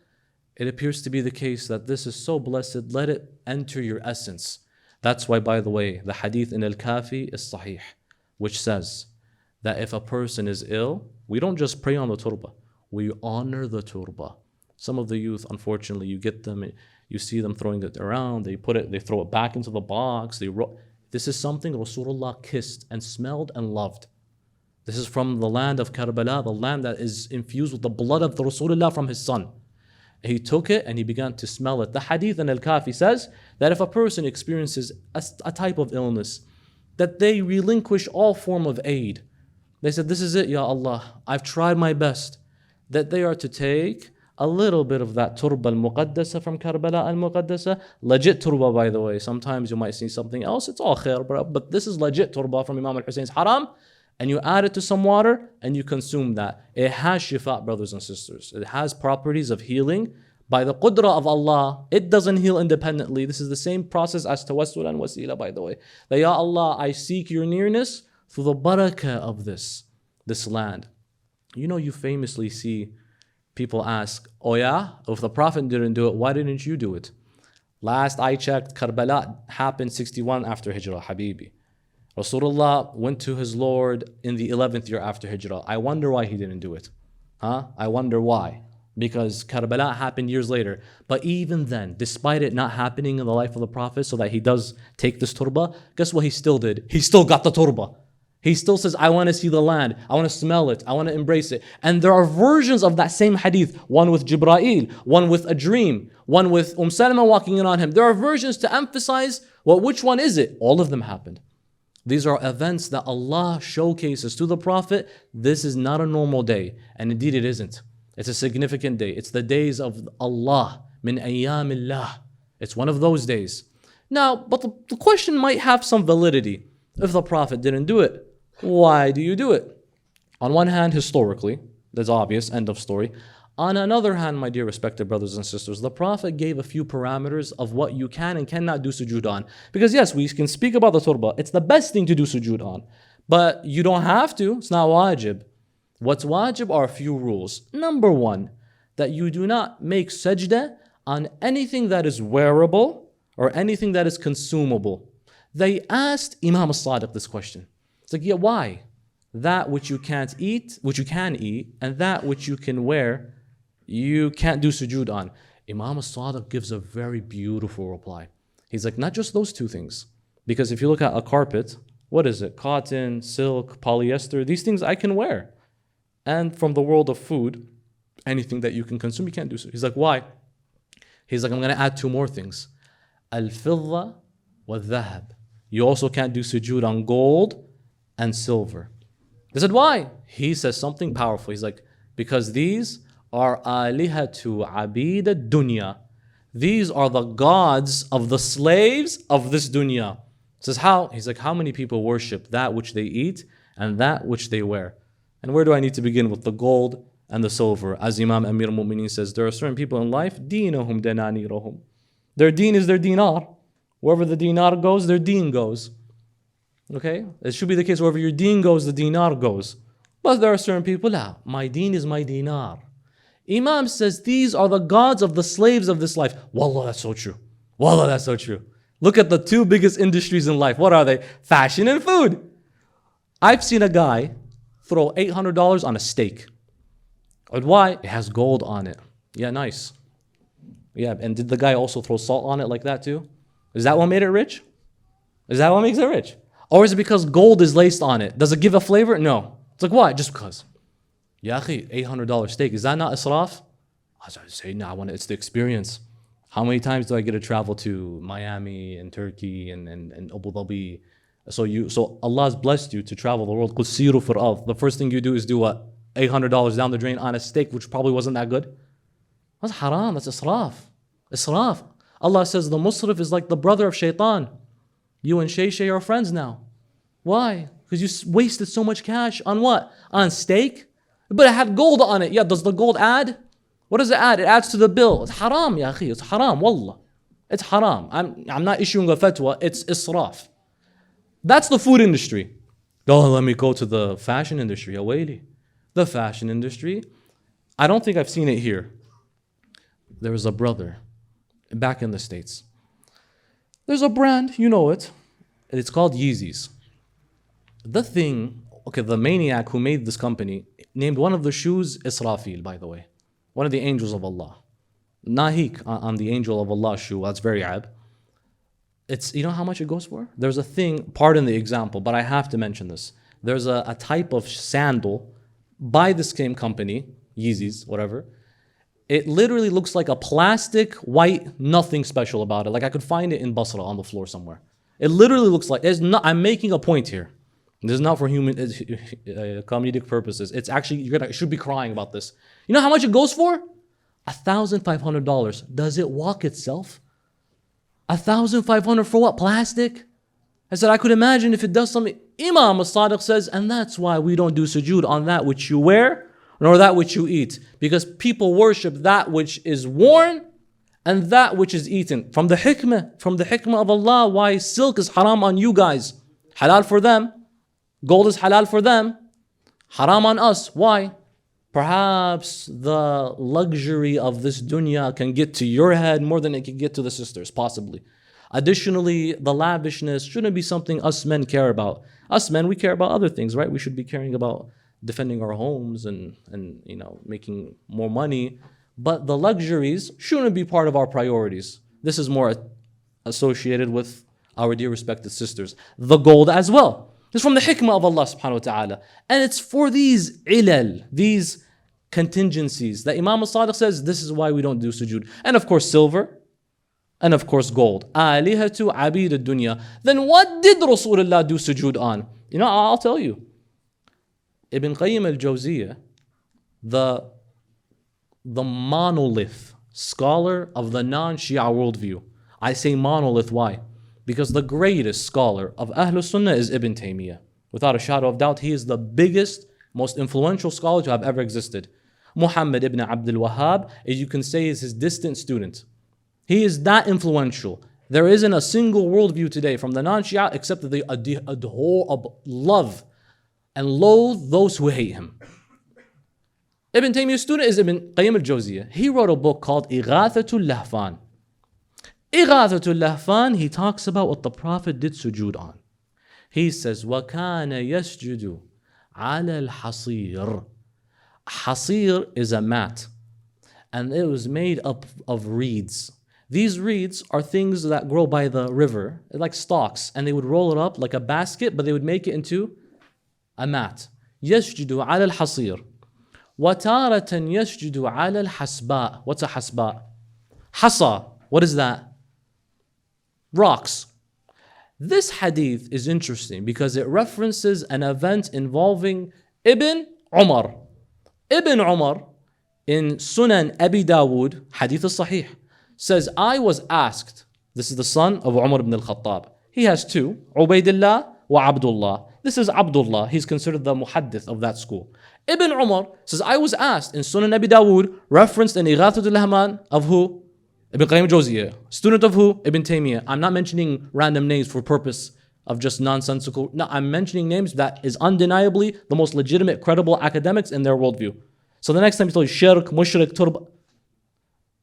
[SPEAKER 1] It appears to be the case that this is so blessed, let it enter your essence. That's why, by the way, the hadith in Al-Kafi is sahih, which says that if a person is ill, we don't just pray on the turba, we honor the turba. Some of the youth, unfortunately, you get them, you see them throwing it around, they throw it back into the box, this is something Rasulullah kissed and smelled and loved. This is from the land of Karbala, the land that is infused with the blood of the Rasulullah from his son. He took it and he began to smell it. The hadith in Al-Kafi says that if a person experiences a type of illness, that they relinquish all form of aid. They said, this is it, Ya Allah, I've tried my best. That they are to take a little bit of that turba al-muqaddasa from Karbala al-muqaddasa. Legit turba, by the way. Sometimes you might see something else. It's all khair, but this is legit turba from Imam al-Husayn's haram. And you add it to some water and you consume that. It has shifa, brothers and sisters. It has properties of healing by the qudra of Allah. It doesn't heal independently. This is the same process as tawassul and wasila, by the way. That, Ya Allah, I seek your nearness through the barakah of this land. You know, you famously see people ask, oh yeah, if the Prophet didn't do it, why didn't you do it? Last I checked, Karbala happened 61 after Hijrah, Habibi. Rasulullah went to his Lord in the 11th year after Hijrah. I wonder why he didn't do it. I wonder why. Because Karbala happened years later. But even then, despite it not happening in the life of the Prophet, so that he does take this turba, guess what he still did? He still got the turba. He still says, I want to see the land. I want to smell it. I want to embrace it. And there are versions of that same hadith. One with Jibreel, one with a dream, one with Salama walking in on him. There are versions to emphasize, well, which one is it? All of them happened. These are events that Allah showcases to the Prophet. This is not a normal day. And indeed it isn't. It's a significant day. It's the days of Allah. Min ayyamillah. It's one of those days. Now, but the question might have some validity. If the Prophet didn't do it, why do you do it? On one hand, historically, that's obvious, end of story. On another hand, my dear respected brothers and sisters, the Prophet gave a few parameters of what you can and cannot do sujood on. Because yes, we can speak about the turba. It's the best thing to do sujood on. But you don't have to. It's not wajib. What's wajib are a few rules. Number one, that you do not make sajda on anything that is wearable or anything that is consumable. They asked Imam al-Sadiq this question. It's like, yeah, why? That which you can't eat, which you can eat, and that which you can wear, you can't do sujood on. Imam al-Sadiq gives a very beautiful reply. He's like, not just those two things. Because if you look at a carpet, what is it? Cotton, silk, polyester, these things I can wear. And from the world of food, anything that you can consume, you can't do so. He's like, why? He's like, I'm going to add two more things. Al-fidda wal-dhahab. You also can't do sujood on gold and silver. They said, why? He says something powerful. He's like, because these are alihatu abid dunya. These are the gods of the slaves of this dunya. He says, how? He's like, how many people worship that which they eat and that which they wear? And where do I need to begin with the gold and the silver? As Imam Amir al-Mu'mineen says, there are certain people in life, deenahum dananiruhum. Their deen is their dinar. Wherever the dinar goes, their deen goes. Okay? It should be the case, wherever your deen goes, the dinar goes. But there are certain people, my deen is my dinar. Imam says these are the gods of the slaves of this life. Wallah, that's so true. Wallah, that's so true. Look at the two biggest industries in life. What are they? Fashion and food. I've seen a guy throw $800 on a steak. And why? It has gold on it. Yeah, nice. Yeah, and did the guy also throw salt on it like that too? Is that what made it rich? Is that what makes it rich? Or is it because gold is laced on it? Does it give a flavor? No. It's like, why? Just because. Ya akhi, $800 steak. Is that not israf? I say, no, it's the experience. How many times do I get to travel to Miami and Turkey and Abu Dhabi? So Allah has blessed you to travel the world. The first thing you do is do what? $800 down the drain on a steak, which probably wasn't that good. That's haram. That's israf. Israf. Allah says the musrif is like the brother of shaitan. You and Shay are friends now. Why? Because you wasted so much cash on what? On steak? But it had gold on it. Yeah, does the gold add? What does it add? It adds to the bill. It's haram, ya akhi. It's haram, wallah. It's haram. I'm not issuing a fatwa. It's israf. That's the food industry. Oh, let me go to the fashion industry. Awayli. The fashion industry. I don't think I've seen it here. There was a brother back in the States. There's a brand, you know it. It's called Yeezys. The maniac who made this company named one of the shoes Israfil, by the way. One of the angels of Allah. Nahik on the angel of Allah shoe. That's very ab. You know how much it goes for? There's a thing, pardon the example, but I have to mention this. There's a type of sandal by the same company, Yeezys, whatever. It literally looks like a plastic, white, nothing special about it. Like I could find it in Basra on the floor somewhere. It literally looks like, I'm making a point here. This is not for comedic purposes. It's actually, you should be crying about this. You know how much it goes for? $1,500. Does it walk itself? $1,500 for what? Plastic? I said, I could imagine if it does something. Imam as-Sadiq says, and that's why we don't do sujood on that which you wear, nor that which you eat. Because people worship that which is worn and that which is eaten. From the hikmah of Allah, why silk is haram on you guys. Halal for them. Gold is halal for them. Haram on us. Why? Perhaps the luxury of this dunya can get to your head more than it can get to the sisters, possibly. Additionally, the lavishness shouldn't be something us men care about. Us men, we care about other things, right? We should be caring about defending our homes and making more money. But the luxuries shouldn't be part of our priorities. This is more associated with our dear respected sisters. The gold as well. It's from the hikmah of Allah subhanahu wa ta'ala. And it's for these ilal, these contingencies that Imam as-Sadiq says, this is why we don't do sujood. And of course silver, and of course gold. Alihatu abid ad-dunya. Then what did Rasulullah do sujood on? I'll tell you. Ibn Qayyim al-Jawziyah, the monolith scholar of the non-Shia worldview. I say monolith, why? Because the greatest scholar of Ahlul Sunnah is Ibn Taymiyyah. Without a shadow of doubt, he is the biggest, most influential scholar to have ever existed. Muhammad ibn Abdul Wahhab, as you can say, is his distant student. He is that influential. There isn't a single worldview today from the non-Shia except that they adore, love, and loathe those who hate him. Ibn Taymiyyah's student is Ibn Qayyim al-Jawziyah. He wrote a book called Ighathatul Lahfan. Ighathatul Lahfan, he talks about what the Prophet did sujood on. He says, وَكَانَ يَسْجُدُ عَلَى الْحَصِيرِ. Hasir is a mat, and it was made up of reeds. These reeds are things that grow by the river, like stalks, and they would roll it up like a basket, but they would make it into a mat. يَسْجُدُ عَلَى الْحَصِيرِ. وَتَارَةً يَسْجُدُ عَلَى الْحَسْبَاءِ. What's a hasba? Hasa. What is that? Rocks. This hadith is interesting because it references an event involving Ibn Umar. Ibn Umar in Sunan Abi Dawood, hadith al-Sahih, says, I was asked, this is the son of Umar ibn al-Khattab. He has two, Ubaidullah wa Abdullah. This is Abdullah. He's considered the muhaddith of that school. Ibn Umar says, I was asked in Sunan Abi Dawood, referenced in Ighathatul Lahfan of who? Ibn Qayyim al-Jawziyah. Student of who? Ibn Taymiyyah. I'm not mentioning random names for purpose of just nonsensical. No, I'm mentioning names that is undeniably the most legitimate, credible academics in their worldview. So the next time he told you shirk, mushrik, turba.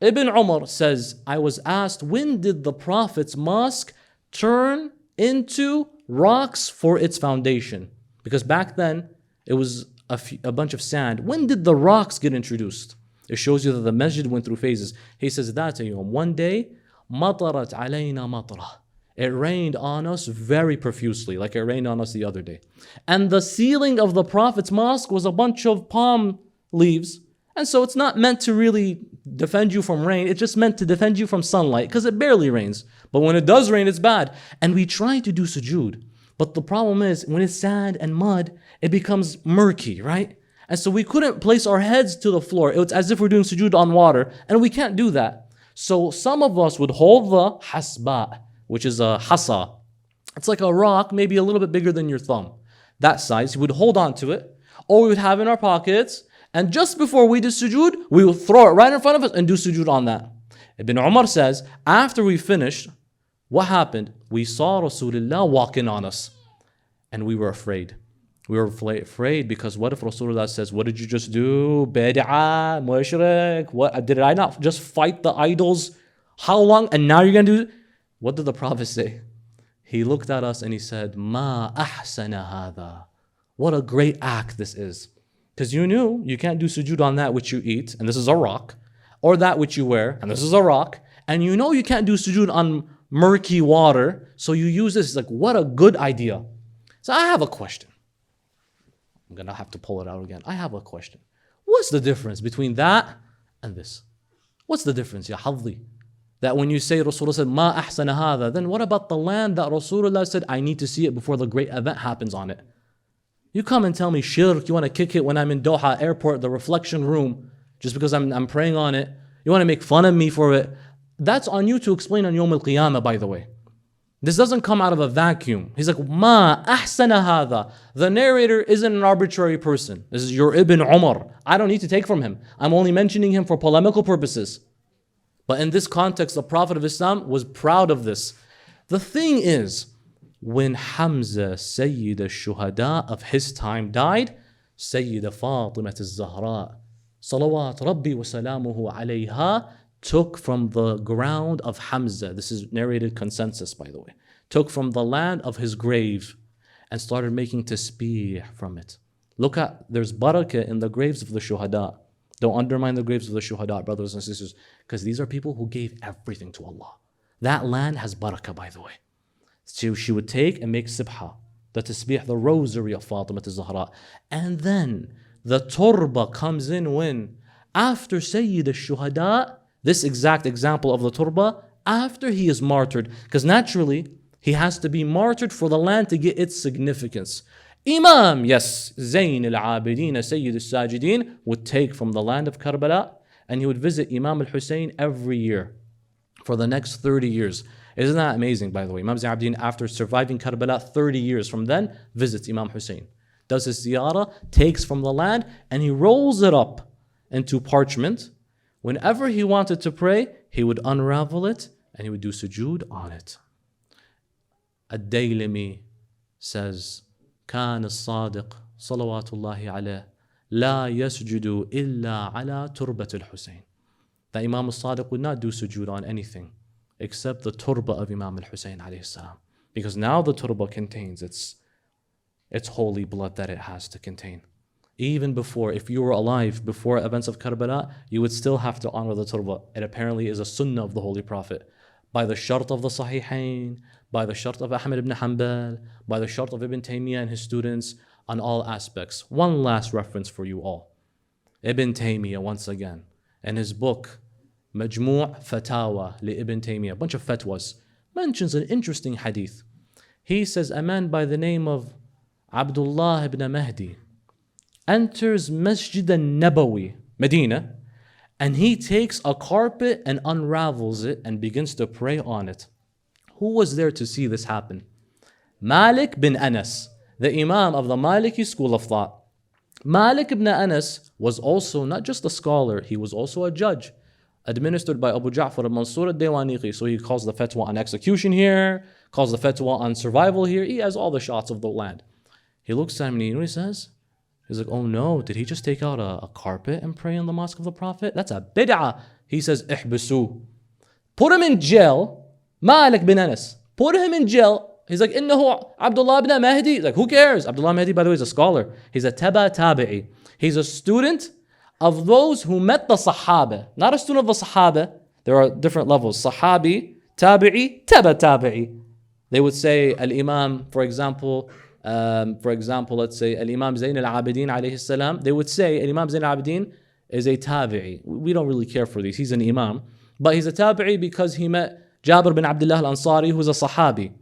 [SPEAKER 1] Ibn Umar says, I was asked, when did the Prophet's mosque turn into rocks for its foundation? Because back then, it was a bunch of sand. When did the rocks get introduced? It shows you that the masjid went through phases. He says, that one day, مطرت علينا مطرة. It rained on us very profusely, like it rained on us the other day. And the ceiling of the Prophet's mosque was a bunch of palm leaves. And so it's not meant to really defend you from rain. It's just meant to defend you from sunlight, because it barely rains. But when it does rain, it's bad. And we try to do sujood. But the problem is, when it's sand and mud, it becomes murky, right? And so we couldn't place our heads to the floor. It's as if we're doing sujood on water, and we can't do that. So some of us would hold the hasba, which is a hasa. It's like a rock, maybe a little bit bigger than your thumb. That size, we would hold on to it, or we would have in our pockets, and just before we do sujood, we would throw it right in front of us and do sujood on that. Ibn Umar says, after we finished, what happened? We saw Rasulullah walking on us, and we were afraid. We were afraid because what if Rasulullah says, what did you just do? Bid'ah, mushrik, what? Did I not just fight the idols? How long? And now you're going to do? What did the Prophet say? He looked at us and he said, Ma ahsana hadha. What a great act this is. Because you knew you can't do sujood on that which you eat, and this is a rock, or that which you wear, and this is a rock, and you know you can't do sujood on murky water, so you use this. It's like, what a good idea. So I have a question. I'm going to have to pull it out again. I have a question. What's the difference between that and this? What's the difference, ya hadli? That when you say Rasulullah said, Ma ahsana hadha, then what about the land that Rasulullah said, I need to see it before the great event happens on it? You come and tell me shirk, you want to kick it when I'm in Doha airport, the reflection room, just because I'm praying on it. You want to make fun of me for it. That's on you to explain on Yawm al-Qiyamah, by the way. This doesn't come out of a vacuum. He's like, Ma ahsana hadha. The narrator isn't an arbitrary person. This is your Ibn Umar. I don't need to take from him. I'm only mentioning him for polemical purposes. But in this context, the Prophet of Islam was proud of this. The thing is, when Hamza, Sayyid al-Shuhada of his time died, Sayyida Fatimat al-Zahra, salawat Rabbi wa salamuhu alayha, took from the ground of Hamza, this is narrated consensus by the way, took from the land of his grave and started making tasbih from it. Look at, there's barakah in the graves of the shuhada. Don't undermine the graves of the shuhada, brothers and sisters, because these are people who gave everything to Allah. That land has barakah, by the way. So she would take and make sibha, the tasbih, the rosary of Fatima al-Zahra. And then the turba comes in when? After Sayyid al-Shuhada, this exact example of the turba, after he is martyred, because naturally, he has to be martyred for the land to get its significance. Imam, yes, Zayn al-Abidin, Sayyid al-Sajidin, would take from the land of Karbala, and he would visit Imam al-Hussein every year for the next 30 years. Isn't that amazing, by the way? Imam Zayn al-Abidin, after surviving Karbala 30 years from then, visits Imam Hussein, does his ziyarah, takes from the land, and he rolls it up into parchment. Whenever he wanted to pray, he would unravel it, and he would do sujood on it. Ad-Daylami says, كان الصادق صلوات الله عليه لا يسجد إلا على تربة الحسين. That Imam al-Sadiq would not do sujood on anything except the turba of Imam al-Hussein alayhi salam. Because now the turba contains its holy blood that it has to contain. Even before, if you were alive before events of Karbala, you would still have to honor the turba. It apparently is a sunnah of the Holy Prophet. By the shart of the Sahihain, by the shart of Ahmed ibn Hanbal, by the shart of Ibn Taymiyyah and his students, on all aspects. One last reference for you all. Ibn Taymiyyah, once again, in his book, Majmu' Fatawa li Ibn Taymiyyah, a bunch of fatwas, mentions an interesting hadith. He says, a man by the name of Abdullah ibn Mahdi enters Masjid al-Nabawi, Medina, and he takes a carpet and unravels it and begins to pray on it. Who was there to see this happen? Malik bin Anas, the Imam of the Maliki school of thought. Malik ibn Anas was also not just a scholar, he was also a judge, administered by Abu Ja'far al-Mansur al-Dewaniqi. So he calls the fatwa on execution here, calls the fatwa on survival here. He has all the shots of the land. He looks at him and you know what he says? He's like, oh no, did he just take out a carpet and pray in the mosque of the Prophet? That's a bid'ah. He says, ihbisu. Put him in jail. Malik bin Anas. Put him in jail. He's like, innahu Abdullah ibn Mahdi. He's like, who cares? Abdullah Mahdi, by the way, is a scholar. He's a tabi'i. He's a student of those who met the Sahaba. Not a student of the Sahaba. There are different levels. Sahabi, tabi'i, tabi'i. They would say, al-Imam, for example, let's say Al-Imam Zayn al-Abidin alayhi salam, they would say Al-Imam Zayn al-Abidin is a tabi'i. We don't really care for these. He's an imam. But he's a tabi'i because he met Jabir bin Abdullah al-Ansari, who's a sahabi.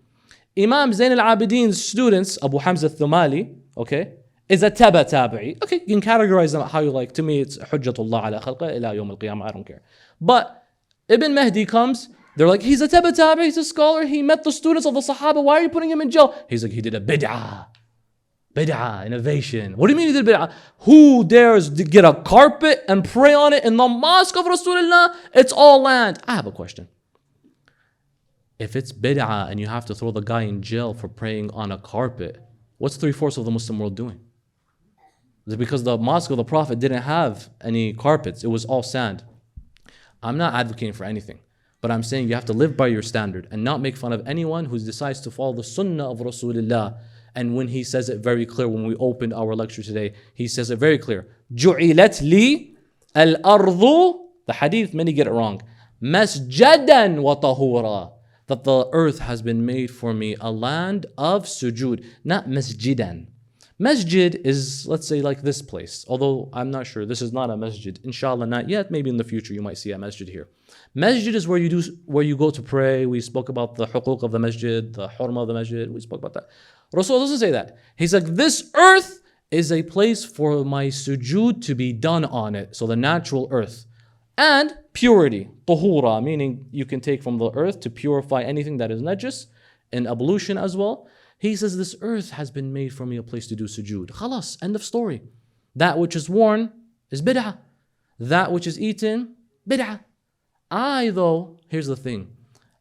[SPEAKER 1] Imam Zayn al-Abidin's students, Abu Hamza al-Thumali, okay, is a tabi'i. Okay, you can categorize them how you like. To me, it's hujjatullah ala khalqa ila yawm al-qiyamah. I don't care. But Ibn Mahdi comes, they're like, he's a tabi'i, he's a scholar, he met the students of the Sahaba, why are you putting him in jail? He's like, he did a bid'ah. Bid'ah, innovation. What do you mean he did bid'ah? Who dares to get a carpet and pray on it in the mosque of Rasulullah? It's all land. I have a question. If it's bid'ah and you have to throw the guy in jail for praying on a carpet, what's 3/4 of the Muslim world doing? Is it because the mosque of the Prophet didn't have any carpets? It was all sand. I'm not advocating for anything. But I'm saying you have to live by your standard and not make fun of anyone who decides to follow the sunnah of Rasulullah. And when he says it very clear, when we opened our lecture today, he says it very clear. جُعِلَتْ لِي الْأَرْضُ, the hadith, many get it wrong. مَسْجَدًا وَطَهُورًا, that the earth has been made for me a land of sujood, not masjidan. Masjid is, let's say, like this place. Although I'm not sure, this is not a masjid. Inshallah, not yet. Maybe in the future you might see a masjid here. Masjid is where you go to pray. We spoke about the huquq of the masjid, the hurma of the masjid. We spoke about that. Rasul doesn't say that. He's like, this earth is a place for my sujood to be done on it. So the natural earth. And purity, tahura, meaning you can take from the earth to purify anything that is najis, and ablution as well. He says, this earth has been made for me a place to do sujood. Khalas, end of story. That which is worn is bid'ah. That which is eaten, bid'ah. Though, here's the thing.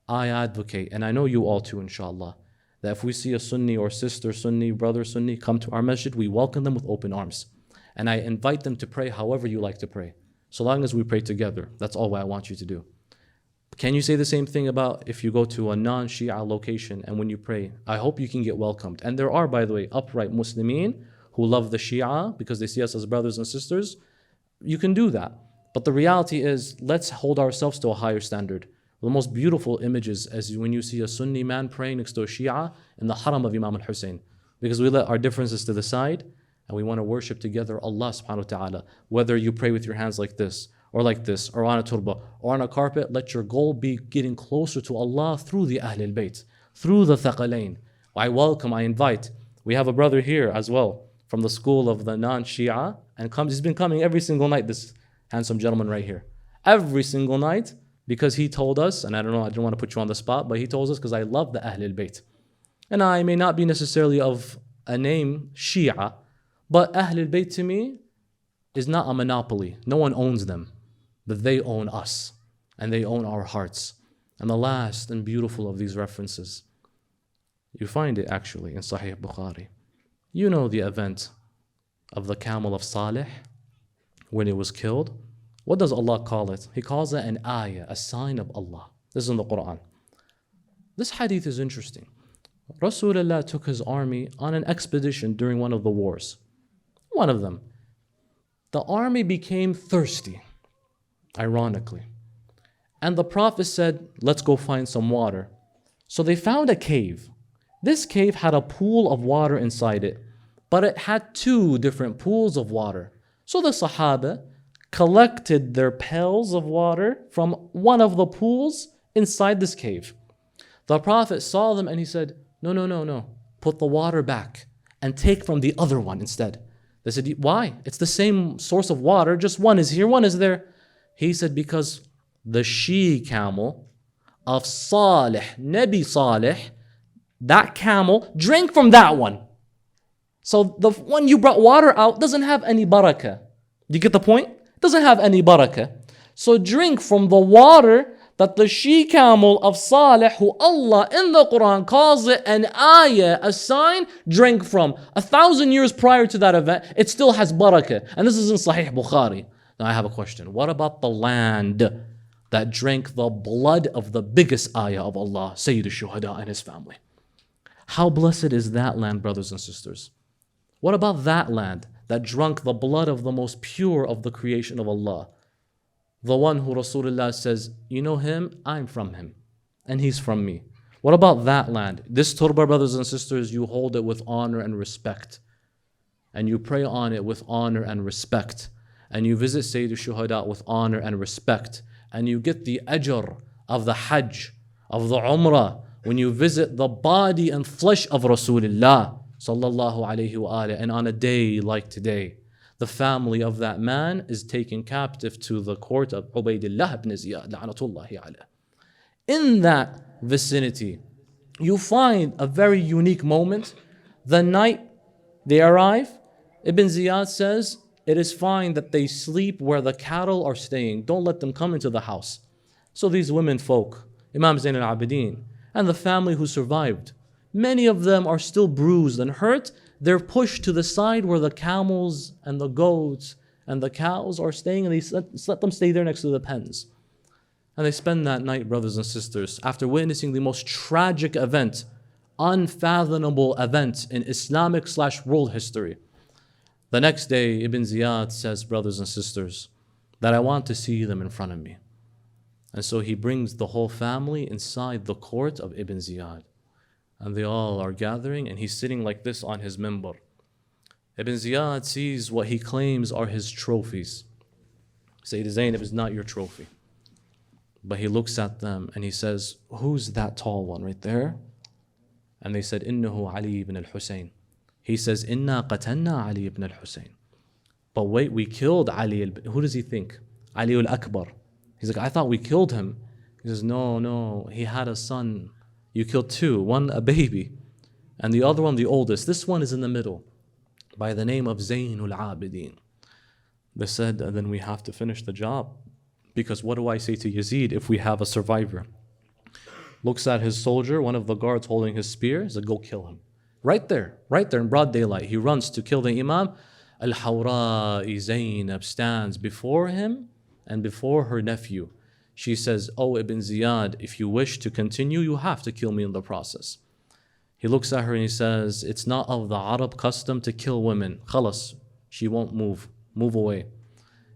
[SPEAKER 1] I advocate, and I know you all too, inshallah, that if we see a Sunni or sister Sunni, brother Sunni come to our masjid, we welcome them with open arms. And I invite them to pray however you like to pray. So long as we pray together. That's all I want you to do. Can you say the same thing about if you go to a non-Shia location and when you pray? I hope you can get welcomed. And there are, by the way, upright Muslimin who love the Shia because they see us as brothers and sisters. You can do that. But the reality is, let's hold ourselves to a higher standard. The most beautiful images is when you see a Sunni man praying next to a Shia in the Haram of Imam al-Hussein. Because we let our differences to the side and we want to worship together Allah subhanahu wa ta'ala. Whether you pray with your hands like this, or on a turba, or on a carpet, let your goal be getting closer to Allah through the Ahlul Bayt, through the Thaqalain. I welcome, I invite. We have a brother here as well from the school of the non-Shia, and he's been coming every single night, this handsome gentleman right here. Every single night, because he told us, and I don't want to put you on the spot, but he told us because I love the Ahlul Bayt. And I may not be necessarily of a name Shia, but Ahlul Bayt to me is not a monopoly. No one owns them. But they own us, and they own our hearts. And the last and beautiful of these references, you find it actually in Sahih Bukhari. You know the event of the camel of Salih when it was killed. What does Allah call it? He calls it an ayah, a sign of Allah. This is in the Quran. This hadith is interesting. Rasulullah took his army on an expedition during one of the wars. One of them. The army became thirsty. Ironically. And the Prophet said, let's go find some water. So they found a cave. This cave had a pool of water inside it, but it had 2 different pools of water. So the Sahaba collected their pails of water from one of the pools inside this cave. The Prophet saw them and he said, no. Put the water back and take from the other one instead. They said, why? It's the same source of water, just one is here, one is there. He said, because the she camel of Salih, Nabi Salih, that camel drank from that one. So the one you brought water out doesn't have any barakah. Do you get the point? Doesn't have any barakah. So drink from the water that the she-camel of Salih, who Allah in the Quran calls it an ayah, a sign, drank from. 1,000 years prior to that event, it still has barakah. And this is in Sahih Bukhari. Now I have a question. What about the land that drank the blood of the biggest ayah of Allah, Sayyid al-Shuhada and his family? How blessed is that land, brothers and sisters? What about that land that drank the blood of the most pure of the creation of Allah? The one who Rasulullah says, you know him, I'm from him, and he's from me. What about that land? This turba, brothers and sisters, you hold it with honor and respect. And you pray on it with honor and respect. And you visit Sayyid al-Shuhada with honor and respect. And you get the ajr of the Hajj, of the Umrah, when you visit the body and flesh of Rasulullah sallallahu alayhi wa alihi. And on a day like today, the family of that man is taken captive to the court of Ubaydillah ibn Ziyad, la'natullahi alayh. In that vicinity, you find a very unique moment. The night they arrive, Ibn Ziyad says, it is fine that they sleep where the cattle are staying. Don't let them come into the house. So these women folk, Imam Zain al-Abidin, and the family who survived, many of them are still bruised and hurt. They're pushed to the side where the camels and the goats and the cows are staying, and they let them stay there next to the pens. And they spend that night, brothers and sisters, after witnessing the most tragic event, unfathomable event in Islamic/world history. The next day, Ibn Ziyad says, brothers and sisters, that I want to see them in front of me. And so he brings the whole family inside the court of Ibn Ziyad. And they all are gathering, and he's sitting like this on his minbar. Ibn Ziyad sees what he claims are his trophies. Sayyid Zainab is not your trophy. But he looks at them and he says, who's that tall one right there? And they said, Innahu Ali ibn al-Husayn. He says, Inna qatanna Ali ibn al-Husayn. But wait, we killed Ali. Who does he think? Ali al-Akbar. He's like, I thought we killed him. He says, no, he had a son. You killed two, one a baby, and the other one the oldest. This one is in the middle, by the name of Zainul Abidin. They said, and then we have to finish the job, because what do I say to Yazid if we have a survivor? Looks at his soldier, one of the guards holding his spear, says, go kill him. Right there in broad daylight. He runs to kill the Imam. Al-Hawra'i Zainab stands before him and before her nephew. She says, oh, Ibn Ziyad, if you wish to continue, you have to kill me in the process. He looks at her and he says, it's not of the Arab custom to kill women. Khalas, she won't move. Move away.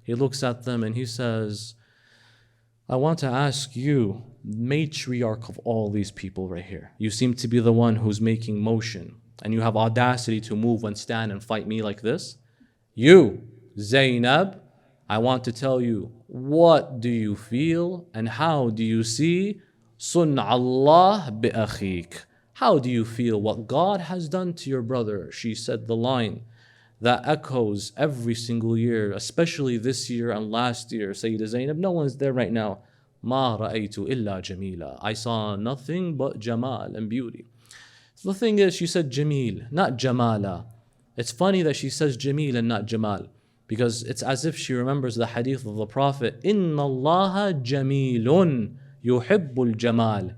[SPEAKER 1] He looks at them and he says, I want to ask you, matriarch of all these people right here. You seem to be the one who's making motion, and you have audacity to move and stand and fight me like this. You, Zainab, I want to tell you, what do you feel and how do you see Sun Allah bi akhik? How do you feel what God has done to your brother? She said the line that echoes every single year, especially this year and last year. Sayyidah Zainab, no one's there right now. Ma ra'aytu illa jamila. I saw nothing but jamal and beauty. So the thing is, she said jamil, not jamala. It's funny that she says jamil and not jamal, because it's as if she remembers the hadith of the Prophet, Inna Allaha jamilun yuhibbul jamal.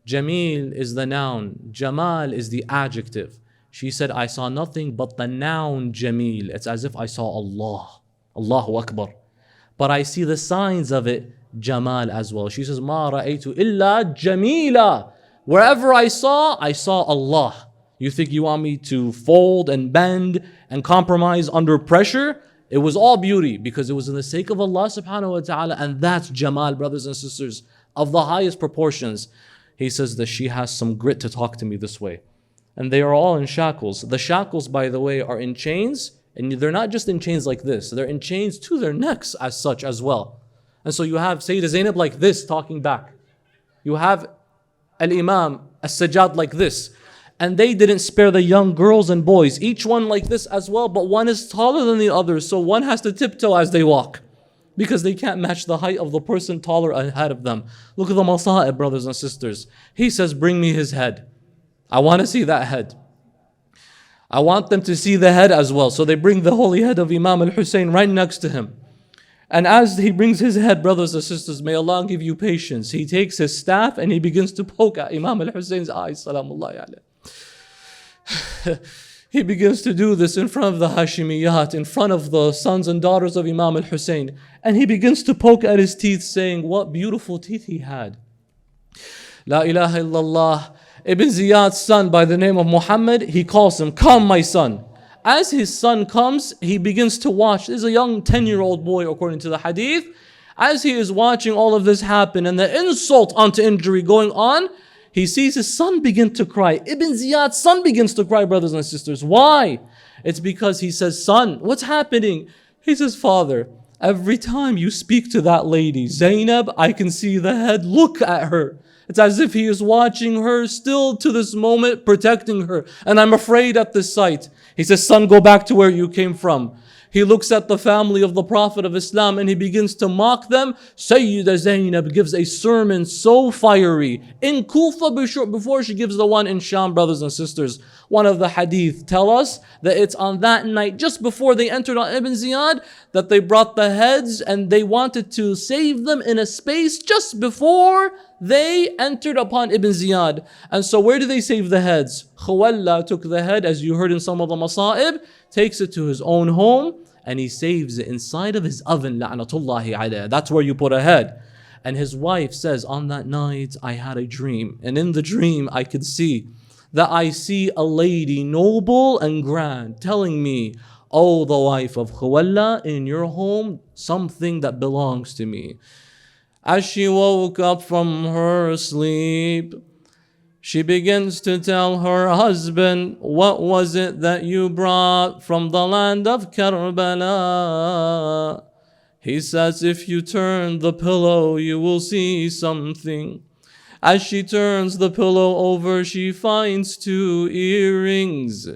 [SPEAKER 1] Jamil is the noun, Jamal is the adjective. She said, I saw nothing but the noun Jamil. It's as if I saw Allah, Allahu Akbar. But I see the signs of it, Jamal as well. She says, Ma ra'aytu illa Jamila. Wherever I saw Allah. You think you want me to fold and bend and compromise under pressure? It was all beauty because it was in the sake of Allah subhanahu wa ta'ala, and that's Jamal, brothers and sisters, of the highest proportions. He says that she has some grit to talk to me this way. And they are all in shackles. The shackles, by the way, are in chains, and they're not just in chains like this. They're in chains to their necks as such as well. And so you have Sayyidah Zainab like this talking back. You have Al-Imam As-Sajjad like this. And they didn't spare the young girls and boys, each one like this as well, but one is taller than the other, so one has to tiptoe as they walk, because they can't match the height of the person taller ahead of them. Look at the masa'ib, brothers and sisters. He says, bring me his head. I want to see that head. I want them to see the head as well. So they bring the holy head of Imam al-Hussein right next to him. And as he brings his head, brothers and sisters, may Allah give you patience, he takes his staff and he begins to poke at Imam al-Husayn's eyes, salamullahi alayh. He begins to do this in front of the Hashimiyat, in front of the sons and daughters of Imam al-Husayn. And he begins to poke at his teeth, saying, what beautiful teeth he had. La ilaha illallah. Ibn Ziyad's son by the name of Muhammad, he calls him, come my son. As his son comes, he begins to watch. This is a young 10-year-old boy according to the hadith. As he is watching all of this happen and the insult onto injury going on, he sees his son begin to cry. Ibn Ziyad's son begins to cry, brothers and sisters. Why? It's because he says, son, what's happening? He says, father, every time you speak to that lady, Zainab, I can see the head look at her. It's as if he is watching her still to this moment, protecting her. And I'm afraid at this sight. He says, son, go back to where you came from. He looks at the family of the Prophet of Islam and he begins to mock them. Sayyida Zainab gives a sermon so fiery in Kufa before she gives the one in Sham, brothers and sisters. One of the hadith tell us that it's on that night, just before they entered on Ibn Ziyad, that they brought the heads and they wanted to save them in a space just before they entered upon Ibn Ziyad. And so where do they save the heads? Khuwalla took the head, as you heard in some of the Masa'ib, takes it to his own home and he saves it inside of his oven, la'natullahi alayh. That's where you put a head. And his wife says, on that night I had a dream, and in the dream I could see that I see a lady noble and grand telling me, oh, the wife of Khuwalla, in your home something that belongs to me. As she woke up from her sleep, she begins to tell her husband, what was it that you brought from the land of Karbala? He says, if you turn the pillow, you will see something. As she turns the pillow over, she finds 2 earrings.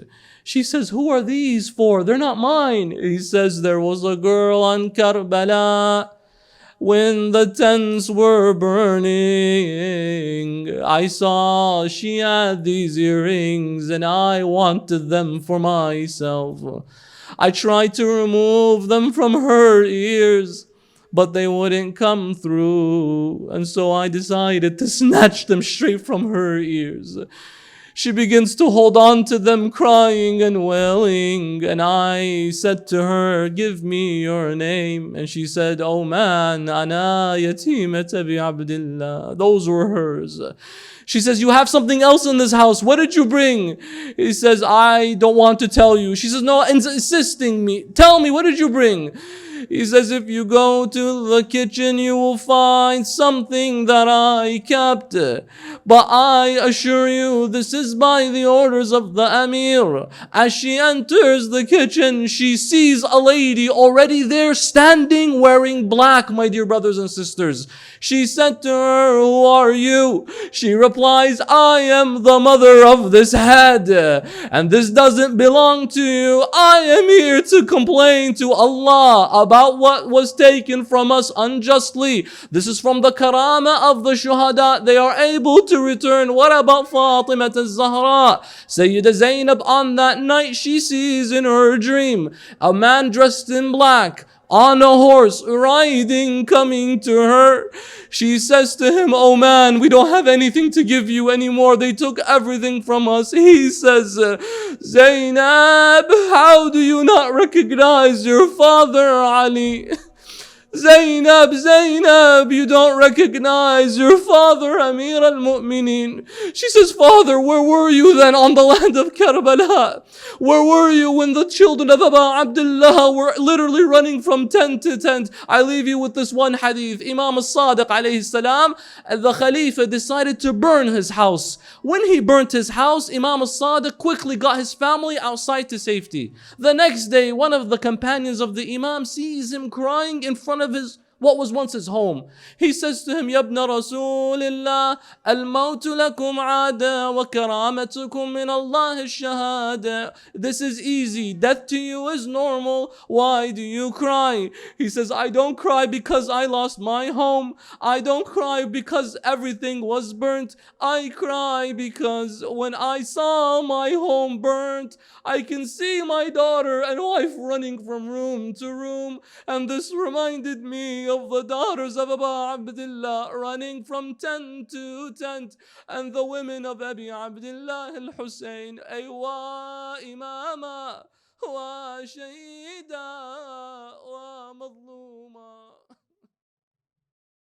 [SPEAKER 1] She says, who are these for? They're not mine. He says, there was a girl on Karbala. When the tents were burning, I saw she had these earrings and I wanted them for myself. I tried to remove them from her ears, but they wouldn't come through. And so I decided to snatch them straight from her ears. She begins to hold on to them, crying and wailing. And I said to her, give me your name. And she said, oh man, ana yatimata bi abdillah. Those were hers. She says, you have something else in this house. What did you bring? He says, I don't want to tell you. She says, no, insisting me. Tell me, what did you bring? He says, if you go to the kitchen, you will find something that I kept. But I assure you, this is by the orders of the Amir. As she enters the kitchen, she sees a lady already there standing wearing black, my dear brothers and sisters. She said to her, who are you? She replies, I am the mother of this head, and this doesn't belong to you. I am here to complain to Allah about what was taken from us unjustly. This is from the karama of the shuhada. They are able to return. What about Fatima al-Zahra? Sayyida Zainab, on that night she sees in her dream a man dressed in black on a horse riding, coming to her. She says to him, oh man, we don't have anything to give you anymore. They took everything from us. He says, Zainab, how do you not recognize your father Ali? Zainab, Zainab, you don't recognize your father, Amir al-Mu'mineen. She says, Father, where were you then on the land of Karbala? Where were you when the children of Abu Abdullah were literally running from tent to tent? I leave you with this one hadith. Imam al-Sadiq alayhi salam, the Khalifa decided to burn his house. When he burnt his house, Imam al-Sadiq quickly got his family outside to safety. The next day, one of the companions of the Imam sees him crying in front of his What was once his home? He says to him, يَبْنَ رَسُولِ اللَّهِ الْمَوْتُ لَكُمْ عَادًا وَكَرَامَتُكُمْ مِنَ اللَّهِ الشَّهَادَةِ. This is easy. Death to you is normal. Why do you cry? He says, I don't cry because I lost my home. I don't cry because everything was burnt. I cry because when I saw my home burnt, I can see my daughter and wife running from room to room. And this reminded me of the daughters of Abu Abdullah running from tent to tent. And the women of Abi Abdullah al-Hussein, أيوا إماما وشهيدا ومظلوما.